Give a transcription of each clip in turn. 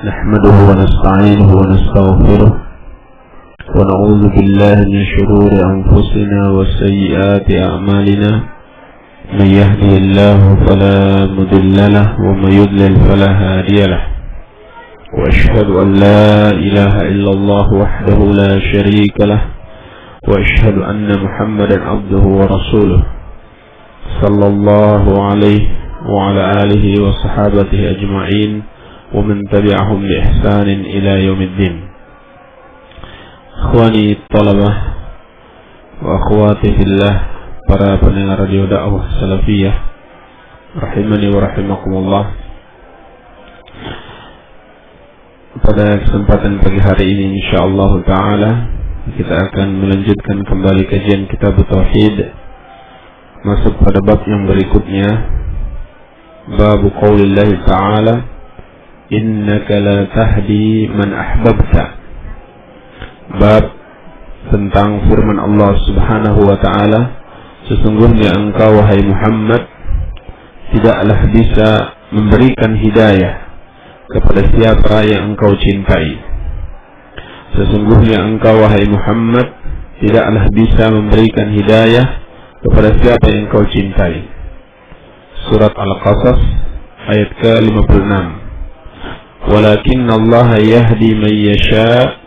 نحمده ونستعينه ونستغفره ونعوذ بالله من شرور أنفسنا وسيئات أعمالنا من يهدي الله فلا مضل له ومن يضلل فلا هادي له وأشهد أن لا إله إلا الله وحده لا شريك له وأشهد أن محمدا عبده ورسوله صلى الله عليه وعلى آله وصحابته أجمعين ومن تبعهم بإحسان إلى يوم الدين. Ikhwani talabah wa akhwati fillah, para pendengar radio dakwah salafiyah rahimani wa rahimakumullah. Pada kesempatan pagi hari ini insyaallah taala kita akan melanjutkan kembali kajian kitab tauhid, masuk pada bab yang berikutnya, bab qaulillah ta'ala innaka la tahdi man ahbabta. Bab tentang firman Allah Subhanahu wa ta'ala, sesungguhnya engkau wahai Muhammad tidaklah bisa memberikan hidayah kepada siapa yang engkau cintai. Sesungguhnya engkau wahai Muhammad tidaklah bisa memberikan hidayah kepada siapa yang engkau cintai. Surat Al-Qasas ayat ke-56. Walakinna Allah yahdi man yasha'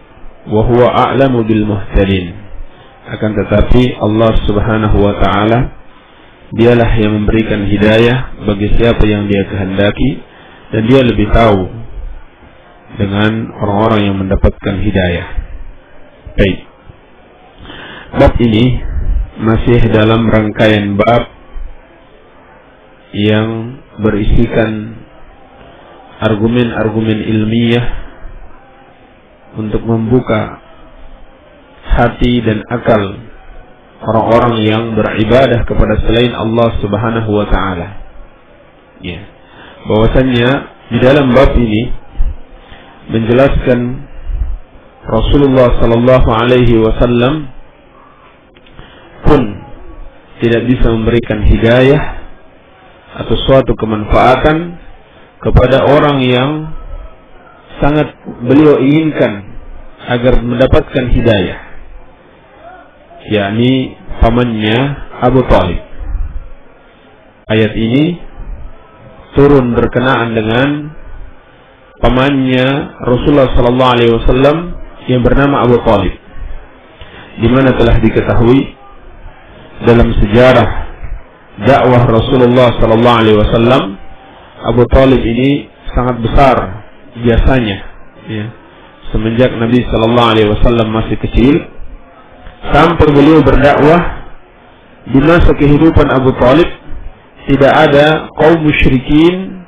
wa huwa a'lamu bil muhtadin. Akan tetapi Allah Subhanahu wa ta'ala dialah yang memberikan hidayah bagi siapa yang dia kehendaki, dan dia lebih tahu dengan orang-orang yang mendapatkan hidayah. Baik, bab ini masih dalam rangkaian bab yang berisikan argumen-argumen ilmiah untuk membuka hati dan akal orang-orang yang beribadah kepada selain Allah Subhanahu wa ta'ala. Ya, bahwasannya di dalam bab ini menjelaskan Rasulullah sallallahu alaihi wasallam pun tidak bisa memberikan hidayah atau suatu kemanfaatan kepada orang yang sangat beliau inginkan agar mendapatkan hidayah, yakni pamannya Abu Talib. Ayat ini turun berkenaan dengan pamannya Rasulullah sallallahu alaihi wasallam yang bernama Abu Talib, di mana telah diketahui dalam sejarah dakwah Rasulullah sallallahu alaihi wasallam, Abu Talib ini sangat besar biasanya, ya, semenjak Nabi sallallahu alaihi wasallam masih kecil sampai beliau berdakwah. Di masa kehidupan Abu Talib tidak ada kaum musyrikin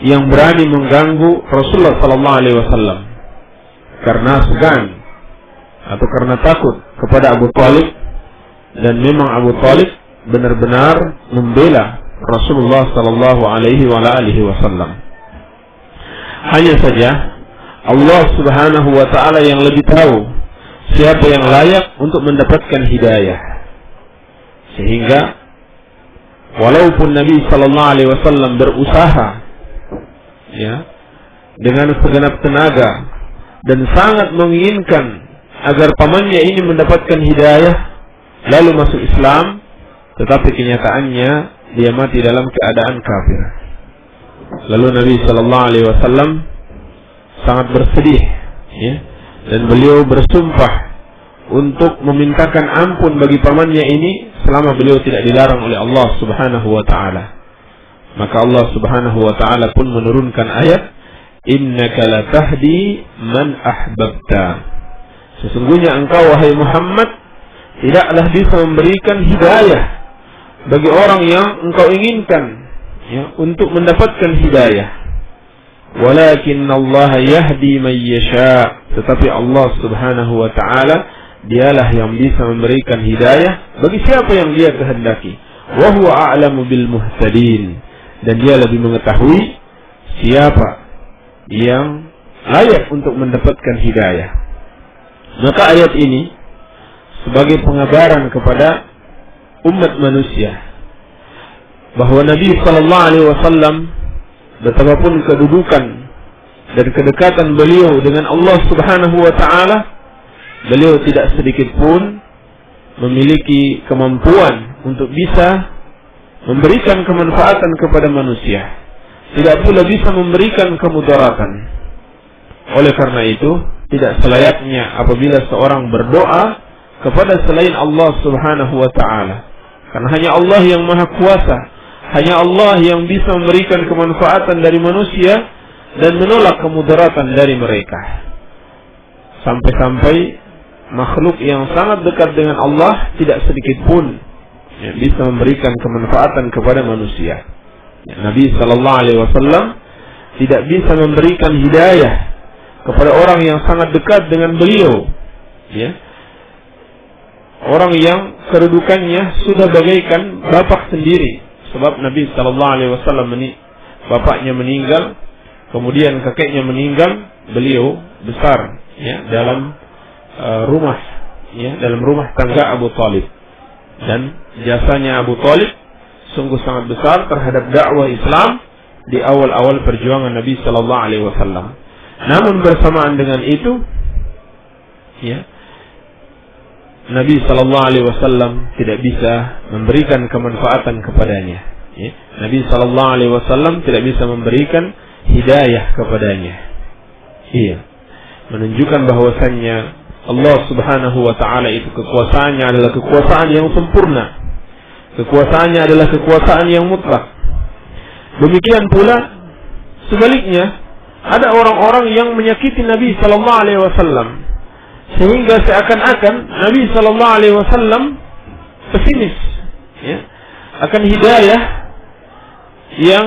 yang berani mengganggu Rasulullah sallallahu alaihi wasallam karena segan atau karena takut kepada Abu Talib, dan memang Abu Talib benar-benar membela Rasulullah sallallahu alaihi wasallam. Hanya saja Allah Subhanahu wa ta'ala yang lebih tahu siapa yang layak untuk mendapatkan hidayah, sehingga walaupun Nabi sallallahu alaihi wasallam berusaha, ya, dengan segenap tenaga dan sangat menginginkan agar pamannya ini mendapatkan hidayah lalu masuk Islam, tetapi kenyataannya dia mati dalam keadaan kafir. Lalu Nabi sallallahu alaihi wasallam sangat bersedih, ya, dan beliau bersumpah untuk memintakan ampun bagi pamannya ini selama beliau tidak dilarang oleh Allah Subhanahu wa ta'ala. Maka Allah Subhanahu wa ta'ala pun menurunkan ayat innaka la tahdi man ahbabta. Sesungguhnya engkau wahai Muhammad tidaklah bisa memberikan hidayah bagi orang yang engkau inginkan, ya, untuk mendapatkan hidayah. Walakin Allah yahdi man yasha. Tetapi Allah Subhanahu wa ta'ala dialah yang bisa memberikan hidayah bagi siapa yang dia kehendaki. Wa huwa a'lamu bil muhtadin. Dan dia lebih mengetahui siapa yang layak untuk mendapatkan hidayah. Maka ayat ini sebagai pengabaran kepada umat manusia bahwa Nabi sallallahu alaihi wasallam betapapun kedudukan dan kedekatan beliau dengan Allah Subhanahu wa ta'ala, beliau tidak sedikit pun memiliki kemampuan untuk bisa memberikan kemanfaatan kepada manusia, tidak pula bisa memberikan kemudaratan. Oleh karena itu, tidak selayaknya apabila seorang berdoa kepada selain Allah Subhanahu wa ta'ala, karena hanya Allah yang maha kuasa, hanya Allah yang bisa memberikan kemanfaatan dari manusia dan menolak kemudaratan dari mereka. Sampai-sampai makhluk yang sangat dekat dengan Allah tidak sedikit pun yang bisa memberikan kemanfaatan kepada manusia. Nabi sallallahu alaihi wasallam tidak bisa memberikan hidayah kepada orang yang sangat dekat dengan beliau, ya. Orang yang kedudukannya sudah bagaikan bapak sendiri, sebab Nabi sallallahu alaihi wasallam bapaknya meninggal, kemudian kakeknya meninggal, beliau besar, ya, dalam rumah, ya, dalam rumah tangga Abu Talib. Dan jasanya Abu Talib sungguh sangat besar terhadap dakwah Islam di awal-awal perjuangan Nabi sallallahu alaihi wasallam. Namun bersamaan dengan itu, ya, Nabi sallallahu alaihi wasallam tidak bisa memberikan kemanfaatan kepadanya, ya. Nabi sallallahu alaihi wasallam tidak bisa memberikan hidayah kepadanya. Iya. Menunjukkan bahwasannya Allah Subhanahu wa ta'ala itu kekuasaannya adalah kekuasaan yang sempurna. Kekuasaannya adalah kekuasaan yang mutlak. Demikian pula sebaliknya, ada orang-orang yang menyakiti Nabi sallallahu alaihi wasallam sehingga seakan-akan Nabi sallallahu alaihi wasallam pesimis, ya, akan hidayah yang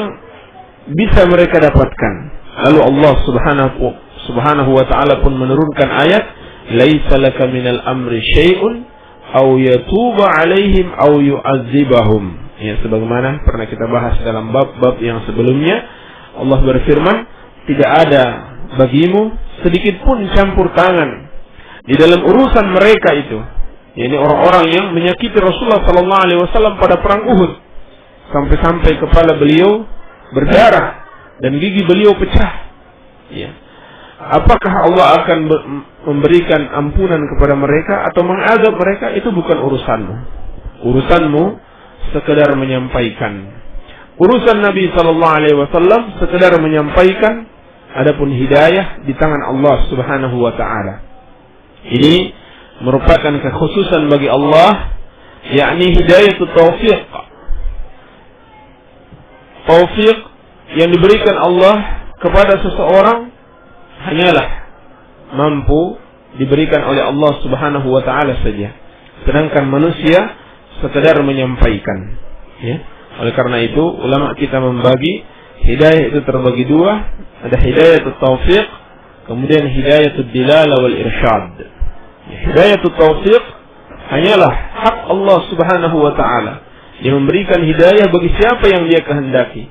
bisa mereka dapatkan. Lalu Allah Subhanahu wa ta'ala pun menurunkan ayat, laisa laka minal amri syai'un aw yatuba 'alaihim aw yu'adzibahum. Ya, sebagaimana pernah kita bahas dalam bab-bab yang sebelumnya, Allah berfirman, tidak ada bagimu sedikit pun campur tangan di dalam urusan mereka itu. Ini orang-orang yang menyakiti Rasulullah sallallahu alaihi wasallam pada perang Uhud, sampai-sampai kepala beliau berdarah dan gigi beliau pecah. Ya. Apakah Allah akan memberikan ampunan kepada mereka atau mengazab mereka? Itu bukan urusanmu. Urusanmu sekedar menyampaikan. Urusan Nabi sallallahu alaihi wasallam sekedar menyampaikan, adapun hidayah di tangan Allah Subhanahu wa taala. Ini merupakan kekhususan bagi Allah, yakni hidayatut taufiq. Taufiq yang diberikan Allah kepada seseorang hanyalah mampu diberikan oleh Allah Subhanahu wa ta'ala saja. Sedangkan manusia sekedar menyampaikan, ya. Oleh karena itu ulama kita membagi hidayah itu terbagi dua, ada hidayatut taufiq, kemudian hidayatud dilalah wal irsyad. Hidayatut taufiq hanyalah hak Allah Subhanahu wa ta'ala yang memberikan hidayah bagi siapa yang Dia kehendaki.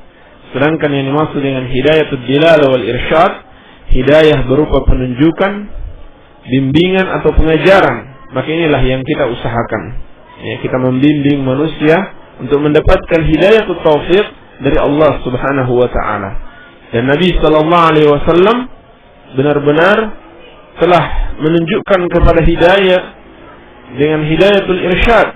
Sedangkan yang dimaksud dengan hidayatud dilalah wal irsyad, hidayah berupa penunjukan, bimbingan atau pengajaran, maka inilah yang kita usahakan. Ya, kita membimbing manusia untuk mendapatkan hidayatut taufiq dari Allah Subhanahu wa ta'ala. Dan Nabi sallallahu alaihi wasallam benar-benar telah menunjukkan kepada hidayah dengan hidayatul irsyad.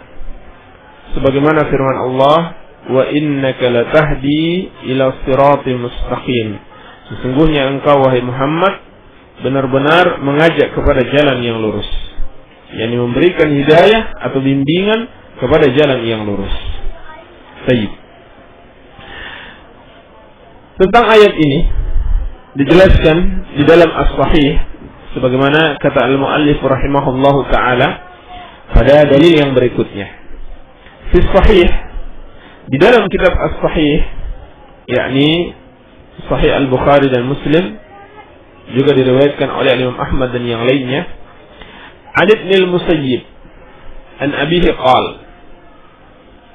Sebagaimana firman Allah, wa innaka latahdi ila siratal mustaqim. Sesungguhnya engkau wahai Muhammad benar-benar mengajak kepada jalan yang lurus, yakni memberikan hidayah atau bimbingan kepada jalan yang lurus. Baik. Tentang ayat ini dijelaskan di dalam As-Sahih sebagaimana kata al-muallif rahimahullahu taala pada dalil yang berikutnya. Fi Sahih, di dalam kitab As-Sahih, yakni Sahih Al-Bukhari dan Muslim, juga diriwayatkan oleh Imam Ahmad dan yang lainnya, an Ibn al-Musayyib an abihi qal,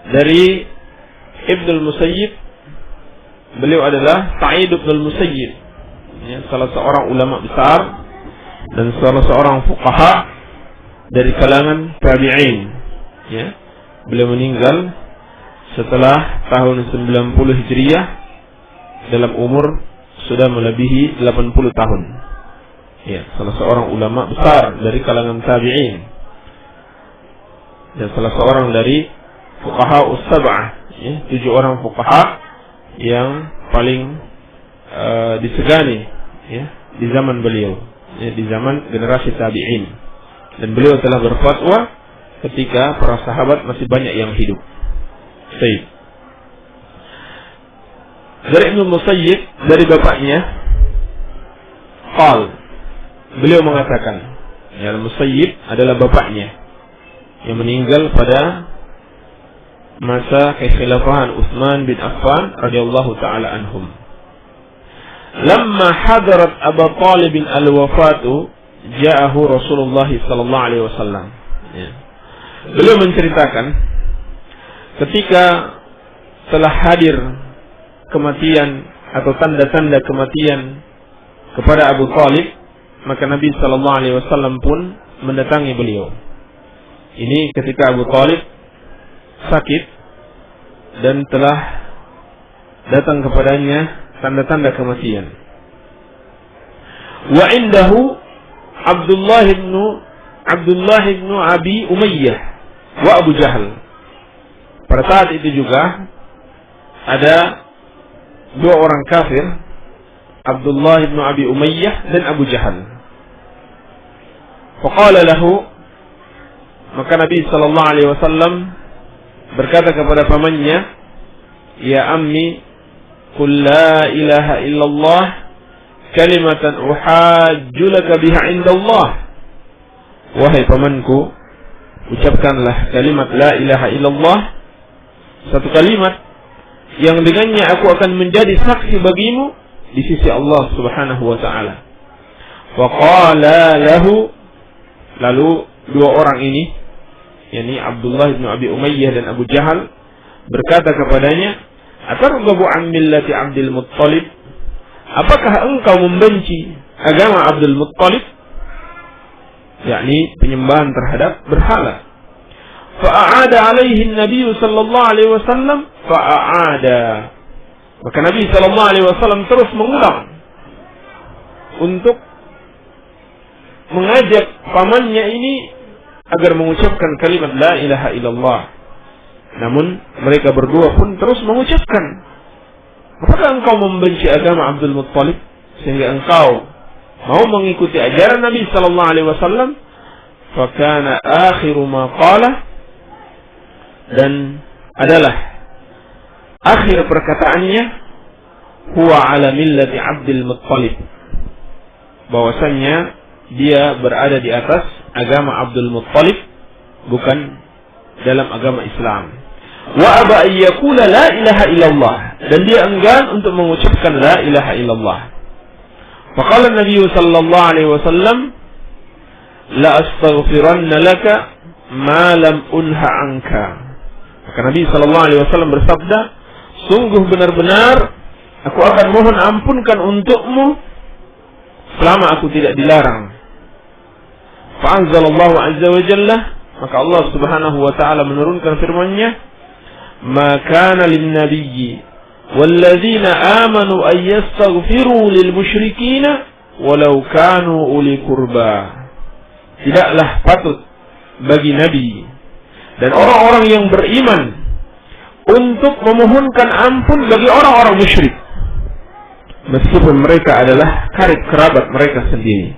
dari Ibn al-Musayyib, beliau adalah Sa'id Ibn al-Musayyib, ya, salah seorang ulama besar dan salah seorang fuqaha dari kalangan tabi'in, ya. Beliau meninggal setelah tahun 90 Hijriah dalam umur sudah melebihi 80 tahun. Ya, salah seorang ulama besar dari kalangan tabi'in. Dan salah seorang dari fuqaha us-sab'ah, ya, 7 orang fuqaha yang paling disegani, ya, di zaman beliau, ya, di zaman generasi tabi'in. Dan beliau telah berfatwa ketika para sahabat masih banyak yang hidup. Baik. Dari Ibnu Musayyib, dari bapaknya, beliau mengatakan, ya, Musayyib adalah bapaknya yang meninggal pada masa kekhilafahan Utsman bin Affan radhiyallahu taala anhum. Lamma hadarat Abu Talib al-wafatu, ja'ahu Rasulullah sallallahu alaihi wasallam. Ya. Beliau menceritakan ketika telah hadir kematian atau tanda-tanda kematian kepada Abu Talib, maka Nabi sallallahu alaihi wasallam pun mendatangi beliau. Ini ketika Abu Talib sakit dan telah datang kepadanya tanda-tanda kematian. Wa indahu Abdullah ibn Abi Umayyah wa Abu Jahal. Pada saat itu juga ada 2 orang kafir, Abdullah ibn Abi Umayyah dan Abu Jahal. Faqala lahu, maka Nabi sallallahu alaihi wasallam berkata kepada pamannya, ya ammi, qul la ilaha illallah kalimatan uhajju laka biha indallah. Wahai pamanku, ucapkanlah kalimat la ilaha illallah, satu kalimat yang dengannya aku akan menjadi saksi bagimu di sisi Allah Subhanahu wa taala. Wa qala lahu, lalu 2 orang ini, yakni Abdullah bin Abi Umayyah dan Abu Jahal, berkata kepadanya, atarghabu an millati Abdul Muttalib? Apakah engkau membenci agama Abdul Muttalib? Yakni penyembahan terhadap berhala. Fa'aada alaihi Nabi sallallahu alaihi wasallam, fa'aada. Maka Nabi sallallahu alaihi wasallam terus mengulang untuk mengajak pamannya ini agar mengucapkan kalimat la ilaha illallah. Namun mereka berdua pun terus mengucapkan, apakah engkau membenci agama Abdul Muttalib sehingga engkau mau mengikuti ajaran Nabi sallallahu alaihi wasallam? Fakana akhiru ma qala, dan adalah akhir perkataannya, huwa ala millati Abdul Muttalib, bahwasannya dia berada di atas agama Abdul Muttalib, bukan dalam agama Islam. Wa aba ayyakula la ilaha illallah, dan dia enggan untuk mengucapkan la ilaha illallah. Faqala Nabi sallallahu alaihi wasallam, la astaghfiranna laka ma lam unha anka. Maka Nabi sallallahu alaihi wasallam bersabda, sungguh benar-benar aku akan mohon ampunkan untukmu selama aku tidak dilarang. Fa'anzalallahu azza wa jalla, maka Allah Subhanahu wa taala menurunkan firman-Nya, ma kana lin nabiyyi walladzina amanu ay yastaghfiru lil musyrikeen walau kanu uli qurba. Tidaklah patut bagi nabi dan orang-orang yang beriman untuk memohonkan ampun bagi orang-orang musyrik, meskipun mereka adalah karib kerabat mereka sendiri.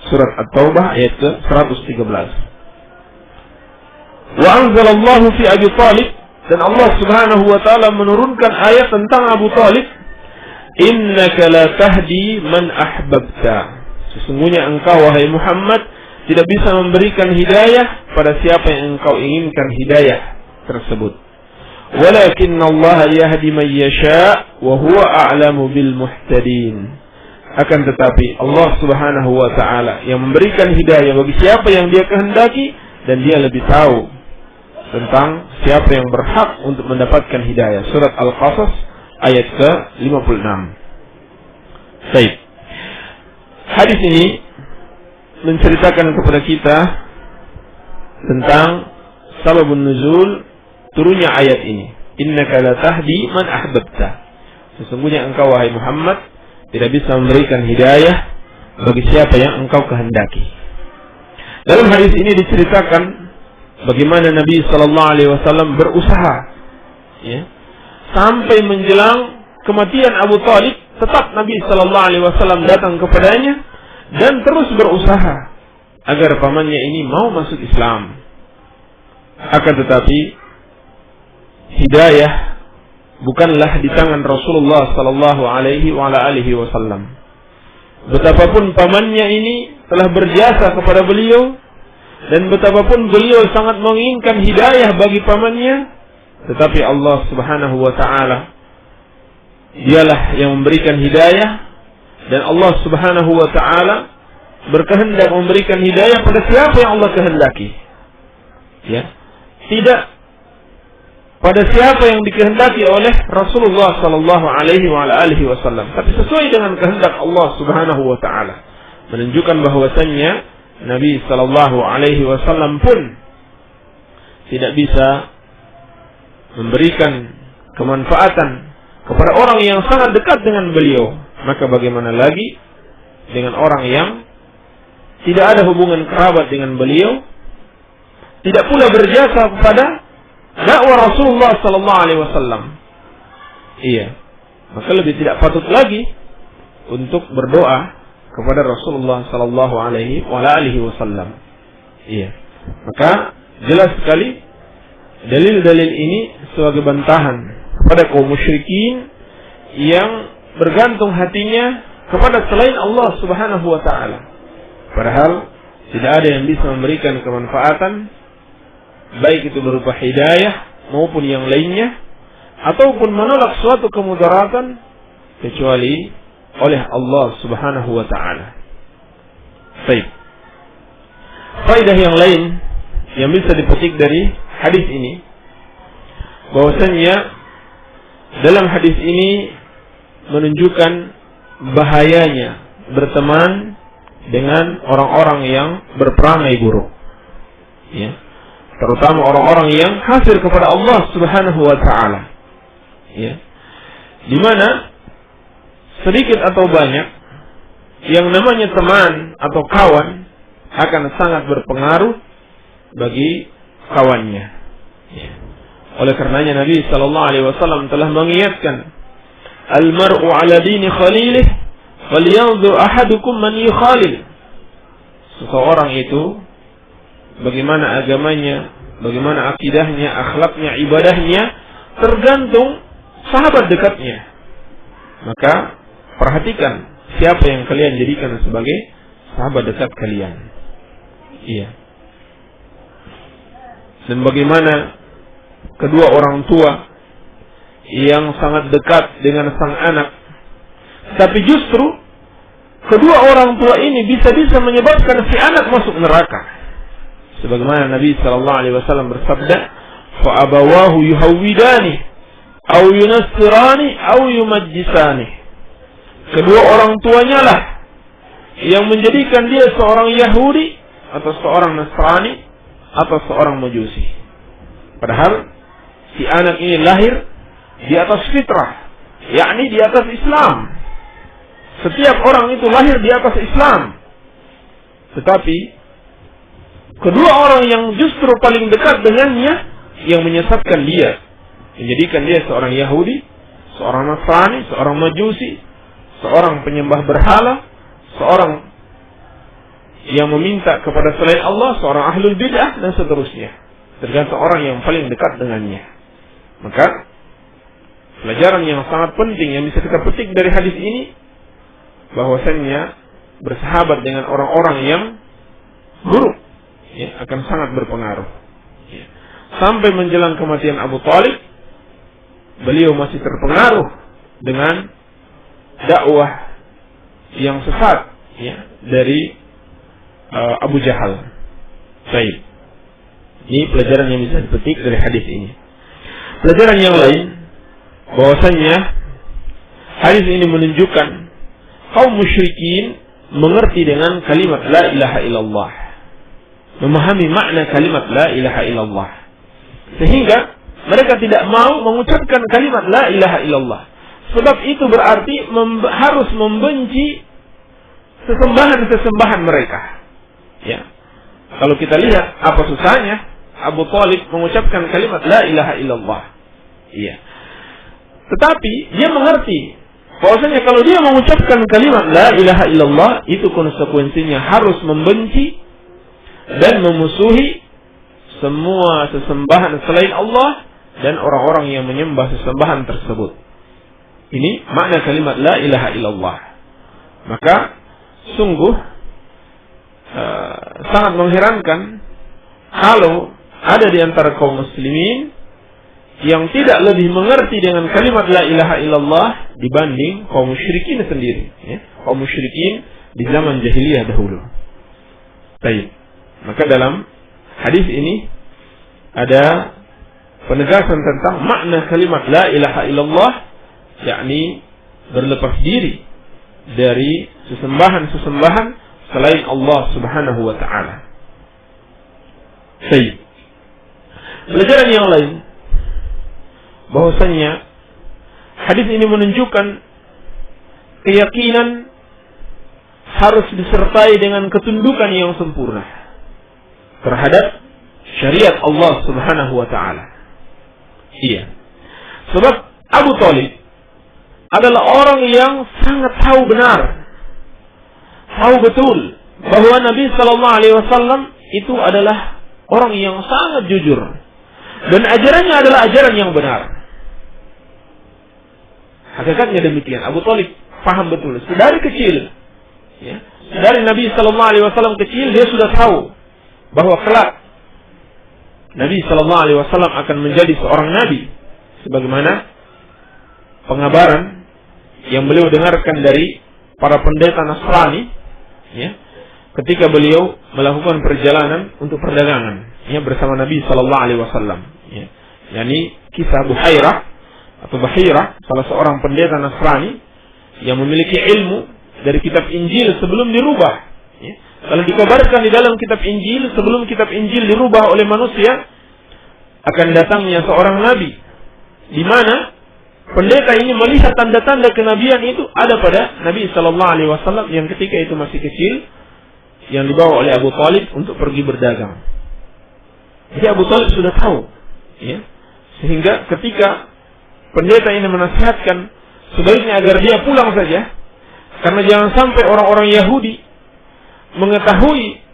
Surat At-Taubah ayat ke-113. Wa anzalallahu fi Abi Talib, dan Allah Subhanahu wa taala menurunkan ayat tentang Abu Talib, innaka la tahdi man ahbabta. Sesungguhnya engkau wahai Muhammad tidak bisa memberikan hidayah pada siapa yang engkau inginkan hidayah tersebut. Walakinna Allah yahdi man yasha wa huwa a'lamu bil muhtadin. Akan tetapi Allah Subhanahu wa taala yang memberikan hidayah bagi siapa yang Dia kehendaki, dan Dia lebih tahu tentang siapa yang berhak untuk mendapatkan hidayah. Surat Al-Qasas ayat ke-56. Baik. Hadis ini menceritakan kepada kita tentang sababun nuzul turunnya ayat ini. Innaka la tahdi man ahbabta. Sesungguhnya engkau wahai Muhammad tidak bisa memberikan hidayah bagi siapa yang engkau kehendaki. Dalam hadis ini diceritakan bagaimana Nabi sallallahu alaihi wasallam berusaha, ya, sampai menjelang kematian Abu Thalib, tetap Nabi sallallahu alaihi wasallam datang kepadanya dan terus berusaha agar pamannya ini mau masuk Islam. Akan tetapi hidayah bukanlah di tangan Rasulullah sallallahu alaihi wasallam. Betapapun pamannya ini telah berjasa kepada beliau dan betapapun beliau sangat menginginkan hidayah bagi pamannya, tetapi Allah Subhanahu wa taala dialah yang memberikan hidayah, dan Allah Subhanahu wa taala berkehendak memberikan hidayah pada siapa yang Allah kehendaki. Ya. Tidak pada siapa yang dikehendaki oleh Rasulullah sallallahu alaihi wasallam, tapi sesuai dengan kehendak Allah Subhanahu wa taala. Menunjukkan bahwasannya Nabi sallallahu alaihi wasallam pun tidak bisa memberikan kemanfaatan kepada orang yang sangat dekat dengan beliau, maka bagaimana lagi dengan orang yang tidak ada hubungan kerabat dengan beliau, tidak pula berjasa kepada dakwah Rasulullah sallallahu alaihi wasallam. Iya, maka lebih tidak patut lagi untuk berdoa kepada Rasulullah sallallahu alaihi wasallam. Iya. Maka jelas sekali dalil-dalil ini sebagai bantahan kepada kaum musyrikin yang bergantung hatinya kepada selain Allah Subhanahu wa taala. Padahal tidak ada yang bisa memberikan kemanfaatan, baik itu berupa hidayah maupun yang lainnya, ataupun menolak suatu kemudaratan kecuali oleh Allah Subhanahu wa taala. Baik. Faedah yang lain yang bisa dipetik dari hadis ini, bahwasanya dalam hadis ini menunjukkan bahayanya berteman dengan orang-orang yang berperangai buruk. Ya. Terutama orang-orang yang kafir kepada Allah Subhanahu wa taala. Ya. Di mana sedikit atau banyak yang namanya teman atau kawan akan sangat berpengaruh bagi kawannya. Ya. Oleh karenanya Nabi sallallahu alaihi wasallam telah mengingatkan, "Al-mar'u 'ala dini khalilih, falyanzur ahadukum man yukhalil." Seseorang itu bagaimana agamanya, bagaimana akidahnya, akhlaknya, ibadahnya tergantung sahabat dekatnya. Maka perhatikan siapa yang kalian jadikan sebagai sahabat dekat kalian. Iya. Dan bagaimana kedua orang tua yang sangat dekat dengan sang anak, tapi justru kedua orang tua ini bisa-bisa menyebabkan si anak masuk neraka. Sebagaimana Nabi sallallahu alaihi wasallam bersabda, "Fa abawahu yuhawwidani aw yunassirani aw yumajjisani." Kedua orang tuanya lah yang menjadikan dia seorang Yahudi atau seorang Nasrani atau seorang Majusi. Padahal si anak ini lahir di atas fitrah, yakni di atas Islam. Setiap orang itu lahir di atas Islam. Tetapi kedua orang yang justru paling dekat dengannya yang menyesatkan dia, menjadikan dia seorang Yahudi, seorang Nasrani, seorang Majusi, seorang penyembah berhala, seorang yang meminta kepada selain Allah, seorang ahlul bid'ah, dan seterusnya. Tergantung orang yang paling dekat dengannya. Maka pelajaran yang sangat penting yang bisa kita petik dari hadis ini, bahwasannya bersahabat dengan orang-orang yang buruk, ya, akan sangat berpengaruh. Ya. Sampai menjelang kematian Abu Thalib, beliau masih terpengaruh dengan dakwah yang sesat, ya, dari Abu Jahal. Baik. Ini pelajaran yang bisa dipetik dari hadis ini. Pelajaran yang lain, bahwasannya hadis ini menunjukkan kaum musyrikin mengerti dengan kalimat la ilaha illallah, memahami makna kalimat la ilaha illallah, sehingga mereka tidak mau mengucapkan kalimat la ilaha illallah Sebab itu berarti harus membenci sesembahan-sesembahan mereka. Ya. Kalau kita lihat apa susahnya Abu Thalib mengucapkan kalimat la ilaha illallah. Iya. Tetapi dia mengerti bahwasanya kalau dia mengucapkan kalimat la ilaha illallah, itu konsekuensinya harus membenci dan memusuhi semua sesembahan selain Allah dan orang-orang yang menyembah sesembahan tersebut. Ini makna kalimat la ilaha illallah. Maka sungguh sangat mengherankan kalau ada di antara kaum muslimin yang tidak lebih mengerti dengan kalimat la ilaha illallah dibanding kaum musyrikin sendiri. Ya. Kaum musyrikin di zaman jahiliyah dahulu. Baik. Maka dalam hadis ini ada penegasan tentang makna kalimat la ilaha illallah, yakni berlepas diri dari sesembahan-sesembahan selain Allah Subhanahu wa ta'ala. Baik. Pelajaran yang lain, bahwasanya hadis ini menunjukkan keyakinan harus disertai dengan ketundukan yang sempurna terhadap syariat Allah Subhanahu wa ta'ala. Iya. Sebab Abu Thalib adalah orang yang sangat tahu benar, tahu betul bahwa Nabi sallallahu alaihi wasallam itu adalah orang yang sangat jujur dan ajarannya adalah ajaran yang benar. Hakikatnya demikian. Abu Thalib paham betul dari kecil, ya, dari Nabi sallallahu alaihi wasallam kecil dia sudah tahu bahwa kelak Nabi sallallahu alaihi wasallam akan menjadi seorang nabi, sebagaimana pengabaran yang beliau dengarkan dari para pendeta Nasrani, ya, ketika beliau melakukan perjalanan untuk perdagangan, ya, bersama Nabi sallallahu alaihi wasallam, ya. Yani kisah Bahira, salah seorang pendeta Nasrani yang memiliki ilmu dari kitab Injil sebelum dirubah, ya. Kalau dikabarkan di dalam kitab Injil, sebelum kitab Injil dirubah oleh manusia, akan datangnya seorang nabi, di mana pendeta ini melihat tanda-tanda kenabian itu ada pada Nabi sallallahu alaihi wasallam yang ketika itu masih kecil, yang dibawa oleh Abu Thalib untuk pergi berdagang. Jadi Abu Thalib sudah tahu, ya. Sehingga ketika pendeta ini menasihatkan sebaiknya agar dia pulang saja, karena jangan sampai orang-orang Yahudi mengetahui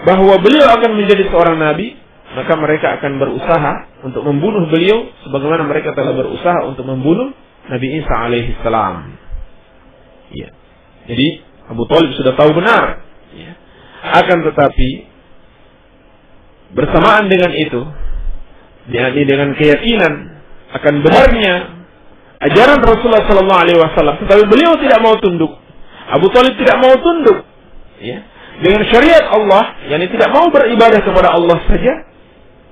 bahwa beliau akan menjadi seorang nabi, maka mereka akan berusaha untuk membunuh beliau sebagaimana mereka telah berusaha untuk membunuh Nabi Isa alaihi salam. Ya. Jadi Abu Thalib sudah tahu benar, ya. Akan tetapi bersamaan dengan itu, yakni dengan keyakinan akan benarnya ajaran Rasulullah sallallahu alaihi wasallam, tetapi beliau tidak mau tunduk. Abu Thalib tidak mau tunduk, ya, dengan syariat Allah, yakni tidak mau beribadah kepada Allah saja,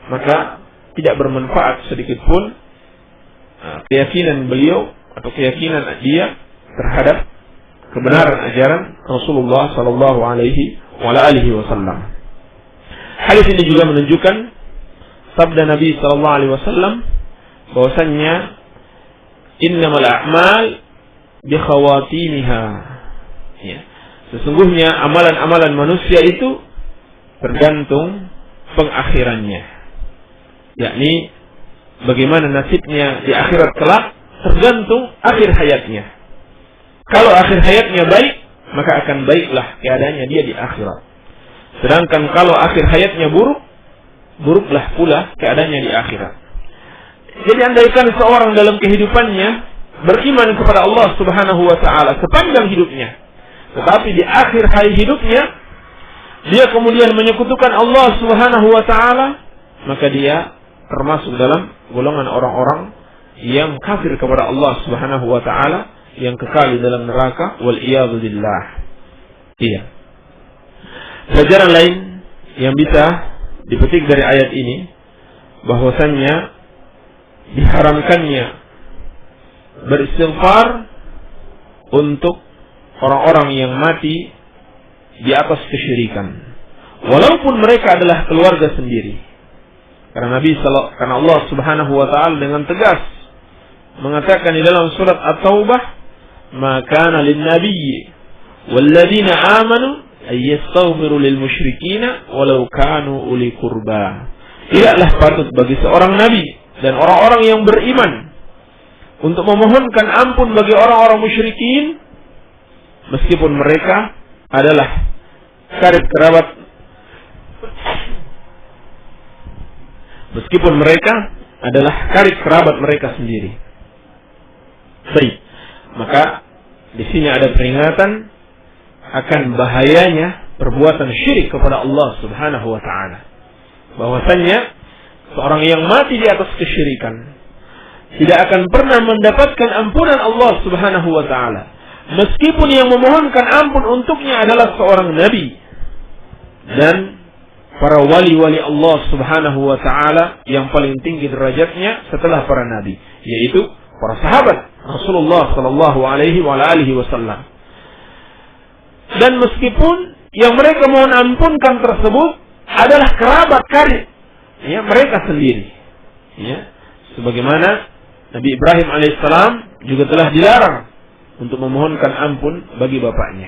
maka tidak bermanfaat sedikit pun keyakinan beliau atau keyakinan dia terhadap kebenaran ajaran Rasulullah sallallahu alaihi wasallam. Hadis ini juga menunjukkan sabda Nabi sallallahu alaihi wasallam bahwasanya innamal a'mal bi khawatimiha. Ya. Sesungguhnya amalan-amalan manusia itu tergantung pengakhirannya. Yakni bagaimana nasibnya di akhirat kelak tergantung akhir hayatnya. Kalau akhir hayatnya baik, maka akan baiklah keadaannya dia di akhirat. Sedangkan kalau akhir hayatnya buruk, buruklah pula keadaannya di akhirat. Jadi andaikan seorang dalam kehidupannya beriman kepada Allah Subhanahu wa ta'ala sepanjang hidupnya, tetapi di akhir hidupnya dia kemudian menyekutukan Allah Subhanahu wa ta'ala, maka dia termasuk dalam golongan orang-orang yang kafir kepada Allah Subhanahu wa ta'ala, yang kekal di dalam neraka, wal iyadzu billah. Iya. Pelajaran lain yang bisa dipetik dari ayat ini, bahwasannya diharamkannya beristighfar untuk orang-orang yang mati di atas kesyirikan, walaupun mereka adalah keluarga sendiri. Karena Allah Subhanahu wa ta'ala dengan tegas mengatakan di dalam surat At-Taubah, "Maka lin nabiyyi walladzina amanu ay yastaghfiru lil musyrikina walau kanu uli qurba." Tidaklah patut bagi seorang nabi dan orang-orang yang beriman untuk memohonkan ampun bagi orang-orang musyrikin meskipun mereka adalah karib kerabat, meskipun mereka adalah karib kerabat mereka sendiri. Baik, maka di sini ada peringatan akan bahayanya perbuatan syirik kepada Allah Subhanahu wa taala. Bahwasanya seorang yang mati di atas kesyirikan tidak akan pernah mendapatkan ampunan Allah Subhanahu wa taala, meskipun yang memohonkan ampun untuknya adalah seorang nabi dan para wali-wali Allah Subhanahu wa taala yang paling tinggi derajatnya setelah para nabi, yaitu para sahabat Rasulullah sallallahu alaihi wasallam. Dan meskipun yang mereka mohon ampunkan tersebut adalah kerabat karib, ya, mereka sendiri, ya, sebagaimana Nabi Ibrahim alaihissalam juga telah dilarang untuk memohonkan ampun bagi bapaknya.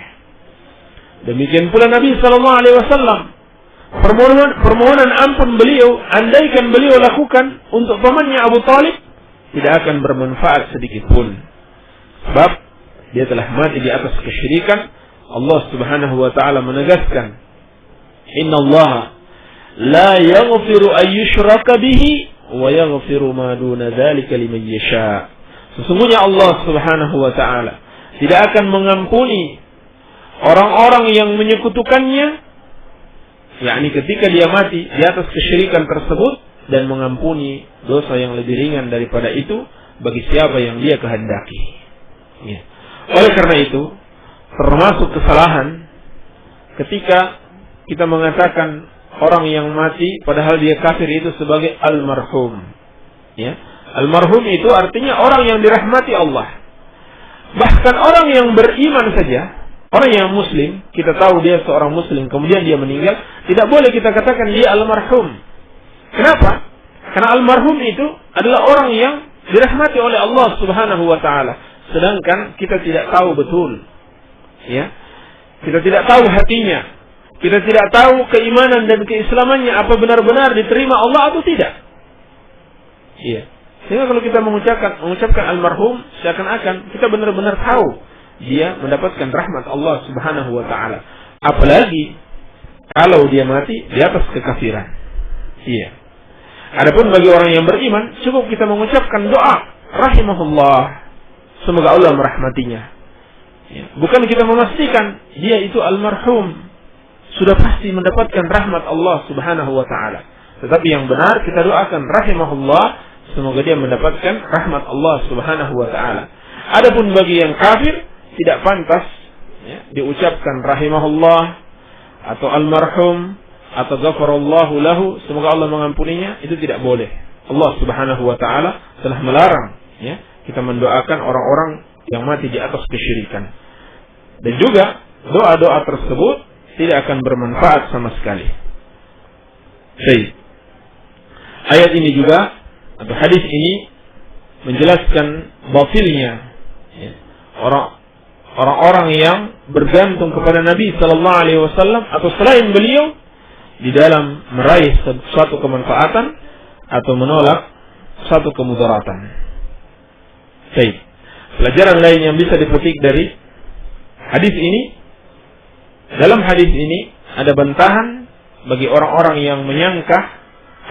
Demikian pula Nabi sallallahu alaihi wasallam, permohonan ampun beliau, andaikan beliau lakukan untuk pamannya Abu Talib, tidak akan bermanfaat sedikit pun, sebab dia telah mati di atas kesyirikan. Allah Subhanahu wa taala menegaskan, "Innallaha la yaghfiru an yushraka bihi wa yaghfiru ma duna dzalika liman yasha." Sesungguhnya Allah Subhanahu wa taala tidak akan mengampuni orang-orang yang menyekutukannya, yakni ketika dia mati di atas kesyirikan tersebut, dan mengampuni dosa yang lebih ringan daripada itu bagi siapa yang dia kehendaki. Ya. Oleh karena itu, termasuk kesalahan ketika kita mengatakan orang yang mati padahal dia kafir itu sebagai almarhum. Ya. Almarhum itu artinya orang yang dirahmati Allah. Bahkan orang yang beriman saja, orang yang muslim, kita tahu dia seorang muslim, kemudian dia meninggal, tidak boleh kita katakan dia almarhum. Kenapa? Karena almarhum itu adalah orang yang dirahmati oleh Allah Subhanahu wa taala. Sedangkan kita tidak tahu betul, ya. Kita tidak tahu hatinya. Kita tidak tahu keimanan dan keislamannya apa benar-benar diterima Allah atau tidak. Iya. Sehingga kalau kita mengucapkan almarhum, seakan-akan kita benar-benar tahu dia mendapatkan rahmat Allah Subhanahu wa taala. Apalagi kalau dia mati di atas kekafiran. Iya. Adapun bagi orang yang beriman, cukup kita mengucapkan doa rahimahullah, semoga Allah merahmatinya. Ya. Bukan kita memastikan dia itu almarhum, sudah pasti mendapatkan rahmat Allah Subhanahu wa taala. Tetapi yang benar kita doakan rahimahullah, semoga dia mendapatkan rahmat Allah Subhanahu wa taala. Adapun bagi yang kafir, tidak pantas, ya, diucapkan rahimahullah atau almarhum atau ghafarallahu lahu, semoga Allah mengampuninya, itu tidak boleh. Allah Subhanahu wa taala telah melarang, ya, kita mendoakan orang-orang yang mati di atas kesyirikan. Dan juga doa-doa tersebut tidak akan bermanfaat sama sekali. Baik. Ayat ini juga atau hadis ini menjelaskan batilnya, ya, orang-orang yang bergantung kepada Nabi sallallahu alaihi wasallam atau selain beliau di dalam meraih suatu kemanfaatan atau menolak suatu kemudaratan. Baik. Pelajaran lain yang bisa dipetik dari hadis ini, dalam hadis ini ada bantahan bagi orang-orang yang menyangka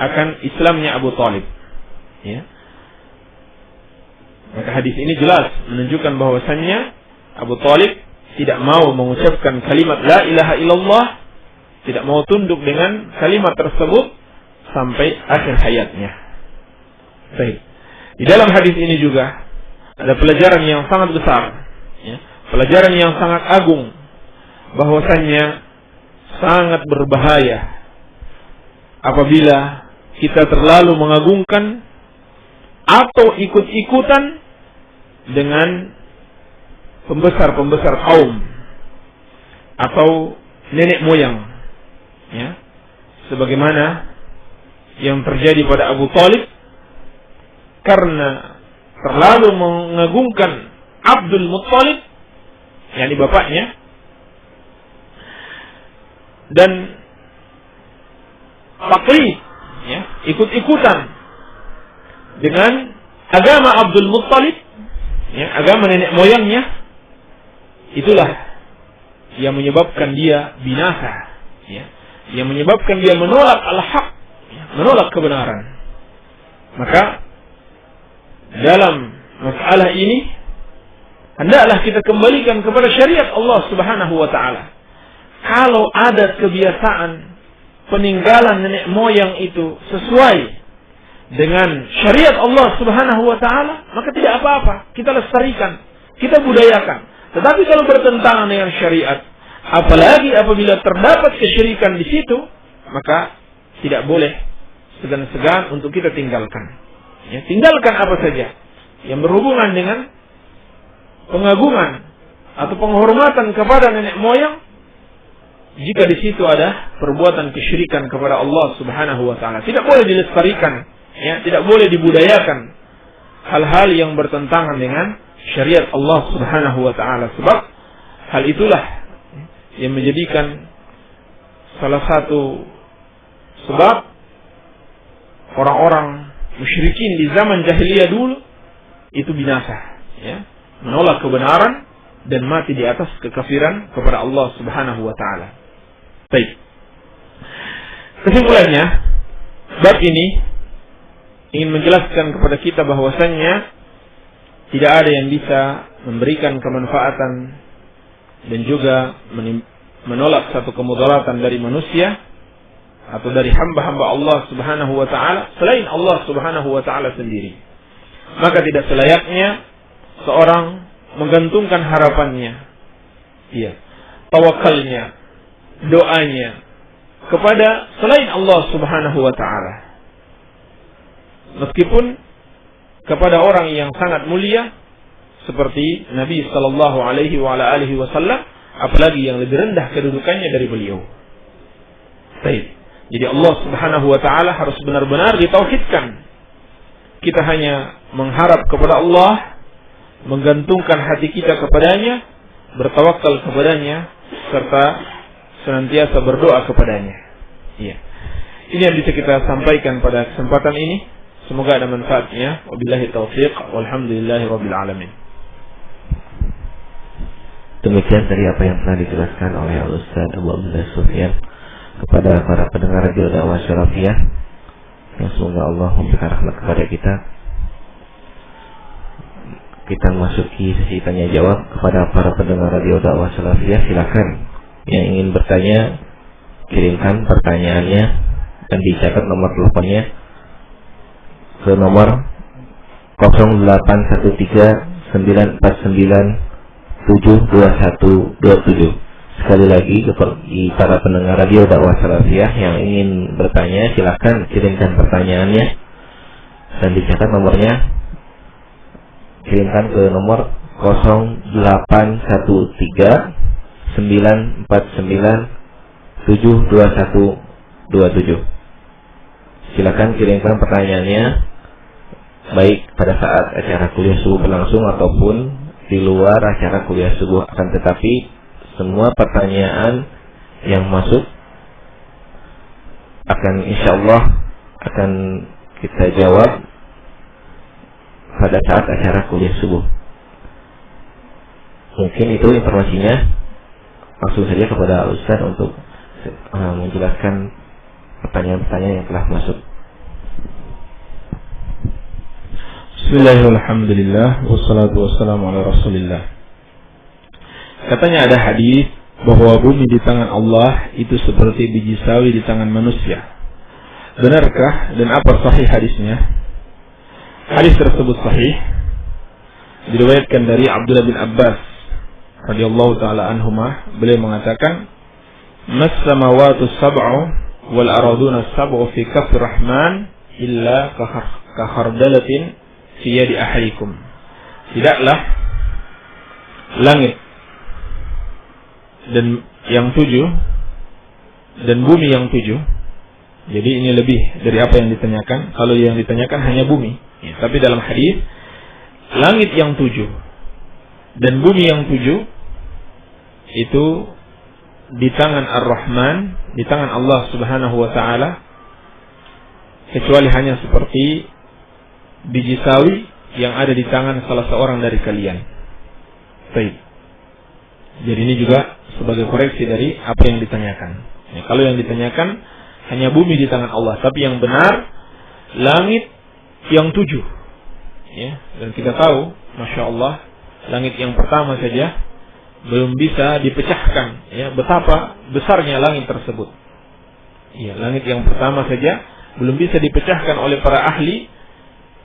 akan Islamnya Abu Talib. Ya. Maka hadis ini jelas menunjukkan bahwasannya Abu Talib tidak mau mengucapkan kalimat la ilaha illallah, tidak mau tunduk dengan kalimat tersebut sampai akhir hayatnya. Baik. Di dalam hadis ini juga ada pelajaran yang sangat besar, ya, pelajaran yang sangat agung, bahwasannya sangat berbahaya apabila kita terlalu mengagungkan atau ikut-ikutan dengan pembesar-pembesar kaum atau nenek moyang, ya, sebagaimana yang terjadi pada Abu Talib, karena terlalu mengagungkan Abdul Muttalib, yakni bapaknya, dan taklid, ya, ikut-ikutan dengan agama Abdul Muttalib, ya, agama nenek moyangnya, itulah yang menyebabkan dia binasa, ya, yang menyebabkan dia menolak al-haq, ya, menolak kebenaran. Maka dalam masalah ini hendaklah kita kembalikan kepada syariat Allah Subhanahu wa taala. Kalau ada kebiasaan peninggalan nenek moyang itu sesuai dengan syariat Allah Subhanahu wa taala, maka tidak apa-apa, kita lestarikan, kita budayakan. Tetapi kalau bertentangan dengan syariat, apalagi apabila terdapat kesyirikan di situ, maka tidak boleh segan-segan untuk kita tinggalkan. Ya, tinggalkan apa saja yang berhubungan dengan pengagungan atau penghormatan kepada nenek moyang, jika di situ ada perbuatan kesyirikan kepada Allah Subhanahu wa taala, tidak boleh dilestarikan, ya, tidak boleh dibudayakan hal-hal yang bertentangan dengan syariat Allah Subhanahu wa taala, sebab hal itulah yang menjadikan salah satu sebab orang-orang musyrikin di zaman jahiliyah dulu itu binasa, ya, menolak kebenaran dan mati di atas kekafiran kepada Allah Subhanahu wa taala. Baik. Kesimpulannya, bab ini ingin menjelaskan kepada kita bahwasannya tidak ada yang bisa memberikan kemanfaatan dan juga menolak satu kemudaratan dari manusia atau dari hamba-hamba Allah Subhanahu wa taala selain Allah Subhanahu wa taala sendiri. Maka tidak selayaknya seorang menggantungkan harapannya, iya, tawakalnya, doanya kepada selain Allah Subhanahu wa taala. Meskipun kepada orang yang sangat mulia seperti Nabi sallallahu alaihi wasallam, apalagi yang lebih rendah kedudukannya dari beliau. Baik. Jadi Allah Subhanahu wa taala harus benar-benar ditauhidkan. Kita hanya mengharap kepada Allah, menggantungkan hati kita kepadanya, bertawakal kepadanya, serta senantiasa berdoa kepadanya. Iya. Ini yang bisa kita sampaikan pada kesempatan ini. Semoga ada manfaatnya. Wabillahi taufiq. Walhamdulillahirabbil alamin. Demikian tadi apa yang telah dijelaskan oleh Al-Ustaz Abu Abdullah Sufyan kepada para pendengar radio dakwah Syarafiyah, yang semoga Allah memberikan rahmat kepada kita. Kita memasuki sesi tanya jawab kepada para pendengar radio dakwah Syarafiyah. Silakan yang ingin bertanya, kirimkan pertanyaannya dan dicatat nomor teleponnya ke nomor 0813-949-72127. Sekali lagi bagi para pendengar radio dakwah Salafiyah yang ingin bertanya, silakan kirimkan pertanyaannya dan dicatat nomornya. Kirimkan ke nomor 0813-949-72127. Silakan kirimkan pertanyaannya baik pada saat acara kuliah subuh berlangsung ataupun di luar acara kuliah subuh, akan tetapi semua pertanyaan yang masuk akan insyaallah akan kita jawab pada saat acara kuliah subuh. Mungkin itu informasinya. Langsung saja kepada Ustaz untuk menjelaskan pertanyaan-pertanyaan yang telah masuk. Bismillahirrahmanirrahim. Wassalatu wassalamu ala Rasulillah. Katanya ada hadis bahwa bumi di tangan Allah itu seperti biji sawi di tangan manusia. Benarkah dan apa sahih hadisnya? Hadis tersebut sahih, diriwayatkan dari Abdullah bin Abbas radhiyallahu taala anhuma. Beliau mengatakan, "Mas samawati sab'u wal arduna sab'u fi kafir rahman illa ka khardalatin fi yadi ahadikum." Tidaklah langit dan yang 7 dan bumi yang 7. Jadi ini lebih dari apa yang ditanyakan. Kalau yang ditanyakan hanya bumi, ya. Tapi dalam hadis langit yang 7 dan bumi yang 7 itu di tangan Ar-Rahman, di tangan Allah Subhanahu wa taala, kecuali hanya seperti biji sawi yang ada di tangan salah seorang dari kalian. Baik. Jadi ini juga sebagai koreksi dari apa yang ditanyakan. Ya, kalau yang ditanyakan hanya bumi di tangan Allah, tapi yang benar langit yang 7. Ya, dan kita tahu, masya Allah, langit yang pertama saja belum bisa dipecahkan. Ya, betapa besarnya langit tersebut. Ya, langit yang pertama saja belum bisa dipecahkan oleh para ahli.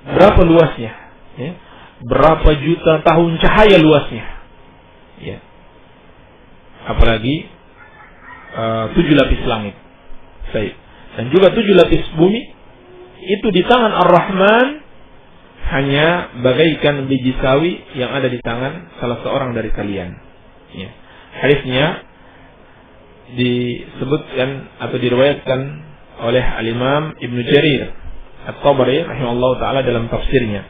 Berapa luasnya? Ya, berapa juta tahun cahaya luasnya? Ya. Apalagi 7 lapis langit. Baik. Dan juga 7 lapis bumi itu di tangan Ar-Rahman hanya bagaikan biji sawi yang ada di tangan salah seorang dari kalian. Ya. Hadisnya disebutkan atau diriwayatkan oleh Al-Imam Ibnu Jarir At-Tabari rahimahullah taala dalam tafsirnya,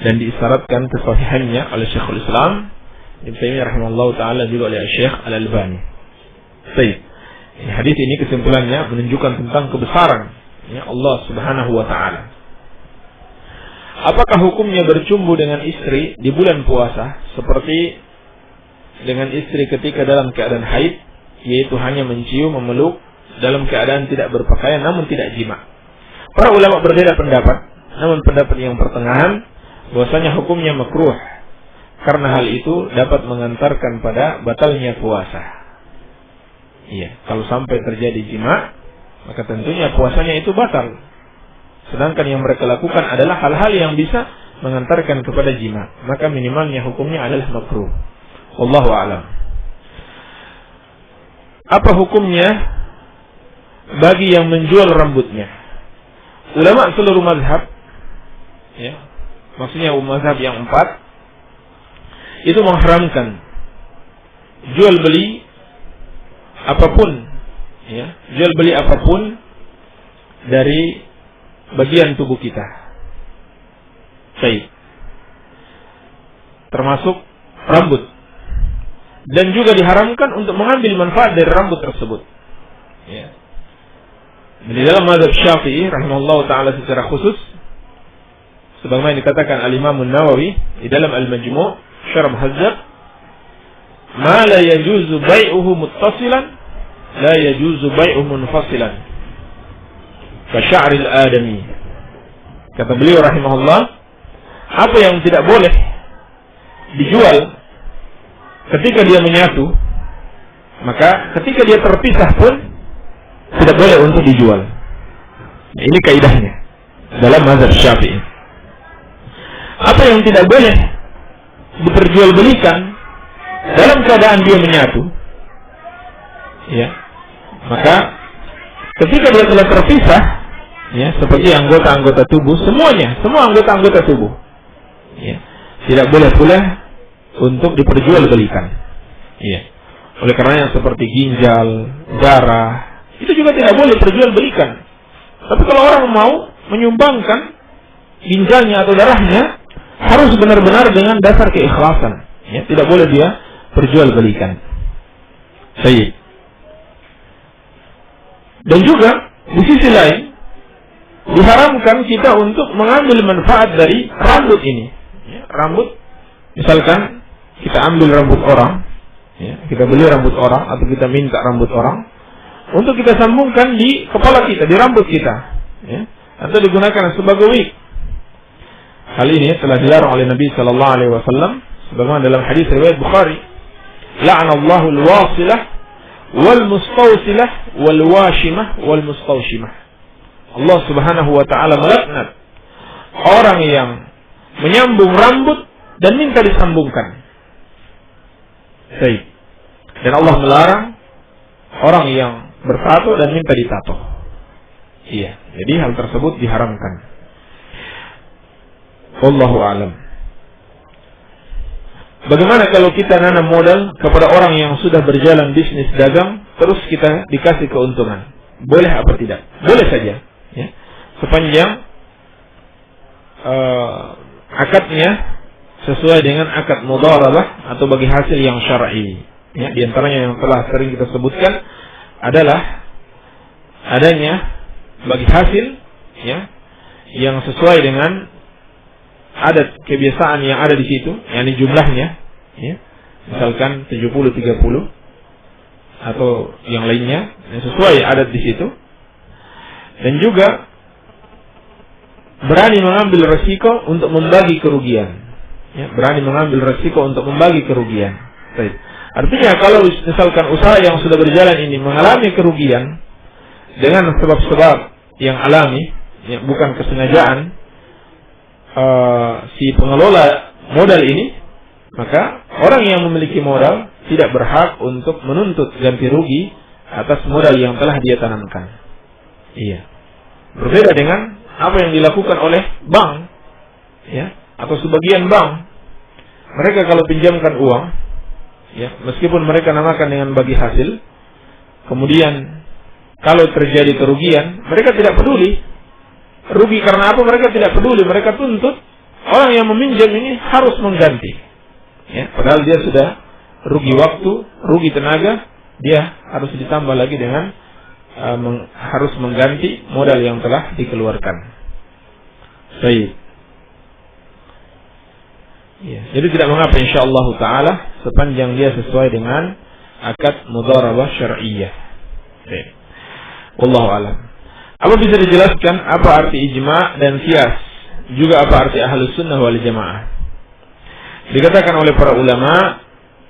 dan diisyaratkan kesahihannya oleh Syekhul Islam Ibnu Taimiyah rahimahullah taala, juga oleh Syekh Al-Albani. Baik. Hadis ini kesimpulannya menunjukkan tentang kebesaran ya Allah Subhanahu wa taala. Apakah hukumnya bercumbu dengan istri di bulan puasa seperti dengan istri ketika dalam keadaan haid, yaitu hanya mencium, memeluk dalam keadaan tidak berpakaian namun tidak jima? Para ulama berbeda pendapat, namun pendapat yang pertengahan bahwasanya hukumnya makruh karena hal itu dapat mengantarkan pada batalnya puasa. Iya, kalau sampai terjadi jima, maka tentunya puasanya itu batal. Sedangkan yang mereka lakukan adalah hal-hal yang bisa mengantarkan kepada jima, maka minimalnya hukumnya adalah makruh. Wallahu a'lam. Apa hukumnya bagi yang menjual rambutnya? Ulama seluruh mazhab, ya, maksudnya mazhab yang 4 itu mengharamkan jual beli apapun, ya, jual beli apapun dari bagian tubuh kita. Baik. Termasuk rambut. Dan juga diharamkan untuk mengambil manfaat dari rambut tersebut. Ya. Di dalam mazhab Syafi'i rahimahullah taala secara khusus, sebagaimana dikatakan Al-Imam An-Nawawi di dalam Al-Majmu' Syarh Muhadzab, ma la yajuzu bai'uhu muttasilan la yajuzu bai'uhu munfasilan ka sya'ril adami. Kata beliau rahimahullah, apa yang tidak boleh dijual ketika dia menyatu, maka ketika dia terpisah pun tidak boleh untuk dijual. Ini kaidahnya dalam mazhab Syafi'i. Apa yang tidak boleh diperjualbelikan dalam keadaan dia menyatu, ya, maka ketika dia telah terpisah, ya, seperti anggota-anggota tubuh, semua anggota-anggota tubuh, ya, tidak boleh pula untuk diperjualbelikan. Ya. Oleh karenanya seperti ginjal, darah, itu juga tidak boleh diperjualbelikan. Tapi kalau orang mau menyumbangkan ginjalnya atau darahnya, harus benar-benar dengan dasar keikhlasan. Ya, tidak boleh dia perjualbelikan. Baik. Dan juga di sisi lain diharamkan kita untuk mengambil manfaat dari rambut ini. Ya, rambut, misalkan kita ambil rambut orang, ya, kita beli rambut orang atau kita minta rambut orang untuk kita sambungkan di kepala kita, di rambut kita, ya, atau digunakan sebagai wig. Hal ini telah dilarang oleh Nabi sallallahu alaihi wasallam sebagaimana dalam hadis riwayat Bukhari, la'anallahu al-wasilah wal mustawsilah wal washimah wal mustawshimah. Allah Subhanahu wa taala melaknat orang yang menyambung rambut dan minta disambungkan. Baik. Dan Allah melarang orang yang bertato dan minta ditato. Iya, jadi hal tersebut diharamkan. Wallahu a'lam. Bagaimana kalau kita nanam modal kepada orang yang sudah berjalan bisnis dagang, terus kita dikasih keuntungan? Boleh apa tidak? Boleh saja, ya. Sepanjang akadnya sesuai dengan akad mudharabah atau bagi hasil yang syar'i. Ya, di antaranya yang telah sering kita sebutkan adalah adanya bagi hasil ya yang sesuai dengan adat kebiasaan yang ada di situ, yakni jumlahnya ya. Misalkan 70-30 atau yang lainnya yang sesuai adat di situ. Dan juga berani mengambil resiko untuk membagi kerugian. Ya, berani mengambil resiko untuk membagi kerugian. Baik. Artinya kalau misalkan usaha yang sudah berjalan ini mengalami kerugian dengan sebab-sebab yang alami, ya, bukan kesengajaan si pengelola modal ini, maka orang yang memiliki modal tidak berhak untuk menuntut ganti rugi atas modal yang telah dia tanamkan. Iya. Berbeda dengan apa yang dilakukan oleh bank, ya, atau sebagian bank. Mereka kalau pinjamkan uang, ya, meskipun mereka namakan dengan bagi hasil, kemudian kalau terjadi kerugian, mereka tidak peduli. Rugi karena apa? Mereka tidak peduli. Mereka tuntut orang yang meminjam ini harus mengganti. Ya, padahal dia sudah rugi waktu, rugi tenaga, dia harus ditambah lagi dengan harus mengganti modal yang telah dikeluarkan. Baik. Ya, jadi tidak mengapa insyaallah taala sepanjang dia sesuai dengan akad mudharabah syar'iyyah. Baik. Wallahu a'lam. Apa bisa dijelaskan apa arti ijma' dan qiyas? Juga apa arti ahlus sunnah wal jamaah? Dikatakan oleh para ulama,